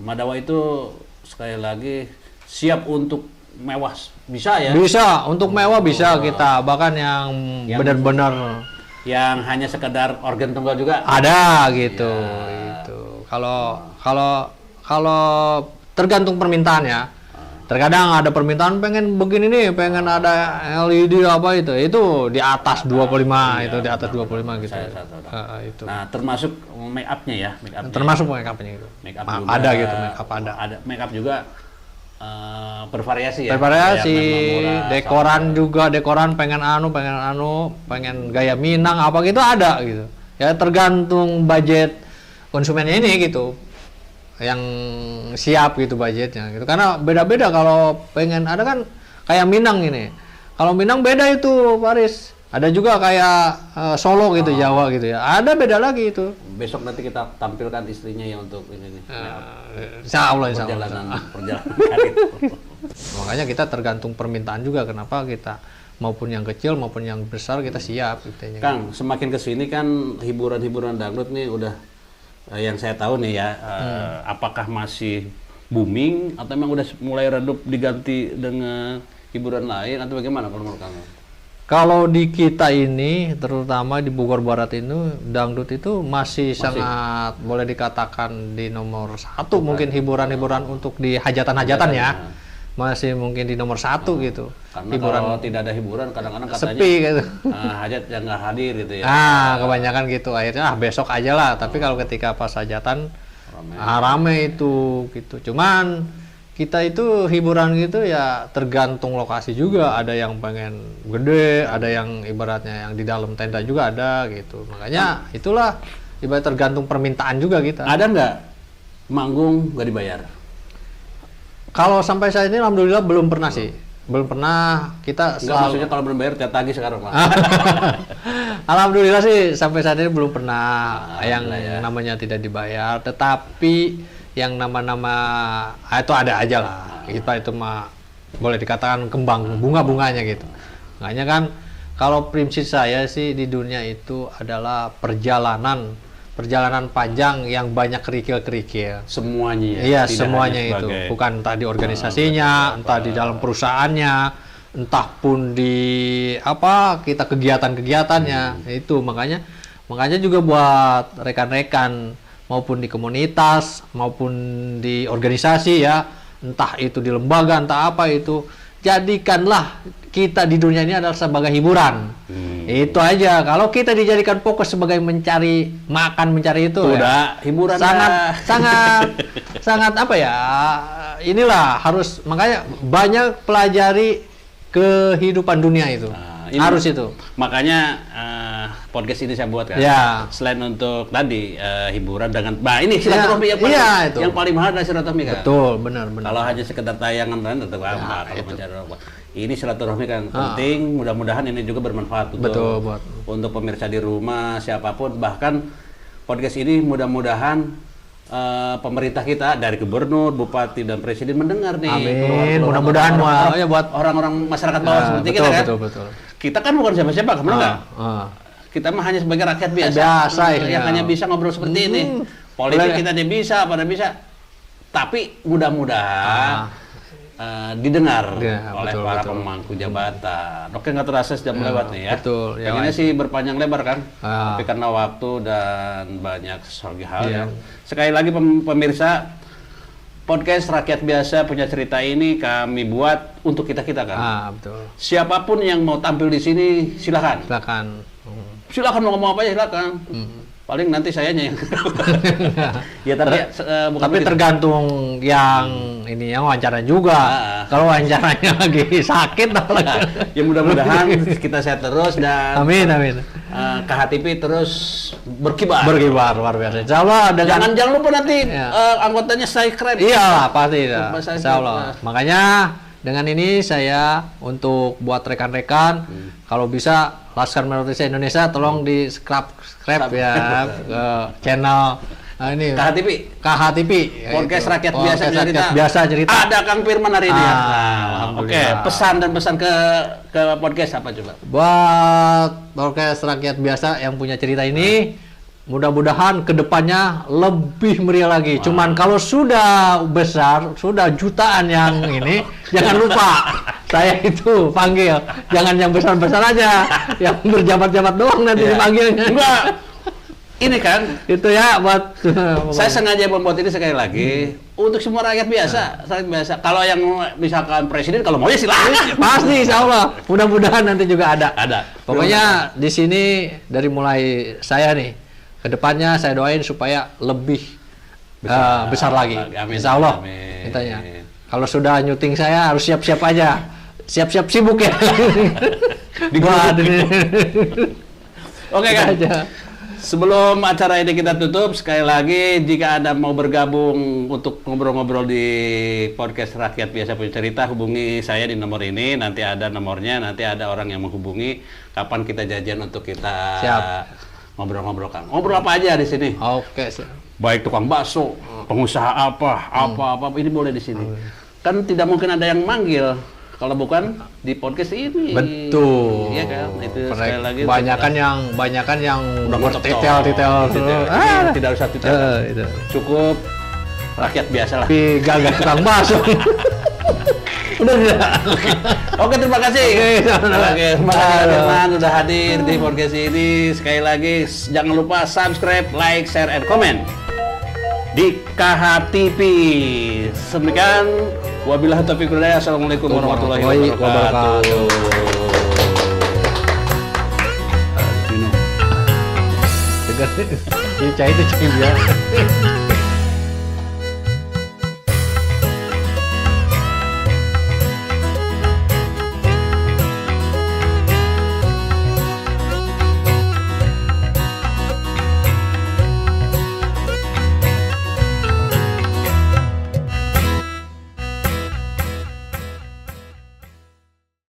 Madawa itu sekali lagi siap untuk mewah, bisa ya? Bisa, untuk mewah bisa kita, bahkan yang benar-benar yang hanya sekedar organ tunggal juga ada gitu. Itu kalau tergantung permintaan ya. Terkadang ada permintaan pengen begini nih, pengen ada LED apa itu di atas 25 itu di atas 25 gitu. Itu. Nah, termasuk make up-nya ya, termasuk make up-nya itu. Make up juga, ada gitu, make up ada. Ada make up juga bervariasi ya. Bervariasi, dekoran juga, dekoran pengen gaya Minang apa gitu ada gitu. Ya tergantung budget konsumennya ini gitu. Yang siap gitu budgetnya gitu. Karena beda-beda kalau pengen ada kan kayak Minang ini. Kalau Minang beda itu, Paris. Ada juga kayak Solo gitu, Jawa gitu ya. Ada beda lagi itu. Besok nanti kita tampilkan istrinya ya untuk ini nih. Insya Allah. Perjalanan Makanya kita tergantung permintaan juga. Kenapa kita maupun yang kecil maupun yang besar kita siap. Gitu. Kang, semakin kesini kan hiburan-hiburan dangdut nih udah yang saya tahu nih ya. Apakah masih booming atau memang udah mulai redup diganti dengan hiburan lain atau bagaimana kalau menurut Kang? Kalau di kita ini, terutama di Bogor Barat ini, dangdut itu masih sangat boleh dikatakan di nomor satu. Mungkin hiburan-hiburan untuk di hajatan-hajatan ya, masih mungkin di nomor satu gitu. Karena hiburan kalau tidak ada hiburan, kadang-kadang katanya sepi gitu. Hajat yang nggak hadir gitu ya. Kebanyakan gitu. Akhirnya besok aja lah. Tapi kalau ketika pas hajatan, rame itu gitu. Cuman kita itu hiburan gitu ya tergantung lokasi juga. Ada yang pengen gede, ada yang ibaratnya yang di dalam tenda juga ada gitu. Makanya itulah ibarat tergantung permintaan juga kita. Ada nggak manggung nggak dibayar? Kalau sampai saat ini alhamdulillah belum pernah sih. Belum pernah kita selalu. Maksudnya kalau belum bayar tiap tagih sekarang Pak. Alhamdulillah sih sampai saat ini belum pernah yang namanya tidak dibayar. Tetapi yang nama-nama itu ada aja lah. Kita itu mah boleh dikatakan kembang bunga-bunganya gitu. Makanya kan kalau prinsip saya sih di dunia itu adalah perjalanan panjang yang banyak kerikil-kerikil. Semuanya ya. Iya, semuanya itu. Bukan entah di organisasinya, entah di dalam perusahaannya, entah pun di kita kegiatan-kegiatannya. Itu makanya juga buat rekan-rekan maupun di komunitas maupun di organisasi ya, entah itu di lembaga entah apa itu, jadikanlah kita di dunia ini adalah sebagai hiburan. Itu aja. Kalau kita dijadikan fokus sebagai mencari makan, mencari itu udah ya, hiburan sangat apa ya, inilah harus, makanya banyak pelajari kehidupan dunia itu. Harus itu. Makanya podcast ini saya buat kan. Ya. Selain untuk tadi hiburan dengan, ini silaturahmi yang paling mahal adalah silaturahmi kan. Betul, benar. Kalau hanya sekedar tayangan tetap gampang kalau mencari apa. Ini silaturahmi kan penting. Mudah-mudahan ini juga bermanfaat untuk pemirsa di rumah, siapapun. Bahkan podcast ini mudah-mudahan pemerintah kita dari gubernur, bupati dan presiden mendengar nih. Amin. Mudah-mudahan buat orang-orang masyarakat bawah seperti kita kan. Betul. Kita kan bukan siapa-siapa, benar nggak? Kita mah hanya sebagai rakyat biasa yang hanya bisa ngobrol seperti ini. Politik kita tidak bisa, pada bisa. Tapi mudah-mudahan didengar oleh para pemangku jabatan. Oke, nggak terasa sudah melewat nih ya. Betul. Pengennya sih berpanjang lebar kan, tapi karena waktu dan banyak hal yang. Sekali lagi pemirsa, podcast Rakyat Biasa Punya Cerita ini kami buat untuk kita kan. Betul. Siapapun yang mau tampil di sini silakan. Silakan mau ngomong apa aja silakan. Paling nanti sayanya yang ya tapi tergantung yang ini yang wawancara juga. Kalau wawancaranya lagi sakit ya mudah-mudahan kita sehat terus dan amin. KHTV terus berkibar luar biasa. Insyaallah jangan lupa nanti anggotanya subscribe. Iyalah pasti. Insyaallah. Makanya dengan ini saya untuk buat rekan-rekan kalau bisa Laskar Merah Indonesia tolong di subscribe ya ke channel ini KHTV Podcast Rakyat Biasa Cerita. Ada Kang Firman hari ini ya. Oke, Alhamdulillah. pesan ke podcast apa coba? Buat Podcast Rakyat Biasa yang punya cerita ini, mudah-mudahan kedepannya lebih meriah lagi. Cuman kalau sudah besar, sudah jutaan yang ini, jangan lupa saya itu panggil. Jangan yang besar-besar aja, yang berjabat-jabat doang nanti dipanggilnya. Enggak. Ini kan Itu ya buat saya sengaja membuat ini sekali lagi untuk semua rakyat biasa, rakyat biasa. Kalau yang misalkan presiden kalau mau ya silakan. Pasti insya Allah. Mudah-mudahan nanti juga ada. Ada. Pokoknya di sini dari mulai saya nih, kedepannya saya doain supaya lebih besar lagi. Amin. Insya Allah. Amin. Mintanya. Kalau sudah nyuting saya harus siap-siap aja. Siap-siap sibuk ya. Oke kan. Sebelum acara ini kita tutup, sekali lagi jika Anda mau bergabung untuk ngobrol-ngobrol di Podcast Rakyat Biasa Punya Cerita, hubungi saya di nomor ini, nanti ada nomornya, nanti ada orang yang menghubungi kapan kita janjian untuk kita ngobrol-ngobrol, Kang. Ngobrol apa aja di sini? Oke. Baik tukang bakso, pengusaha apa ini boleh di sini. Kan tidak mungkin ada yang manggil kalau bukan di podcast ini. Betul. Iya kan? Itu sekali lagi banyakan yang udah detail. Tidak usah detail. Itu. Cukup rakyat biasa lah. Tapi gagah tukang bakso. Udah tidak. Oke, terima kasih. Oke, terima kasih teman sudah hadir di podcast ini. Sekali lagi jangan lupa subscribe, like, share, and comment di KHTV. Demikian, wabillahi taufiq wal hidayah. Assalamualaikum warahmatullahi wabarakatuh. Ini cai itu cai biasa.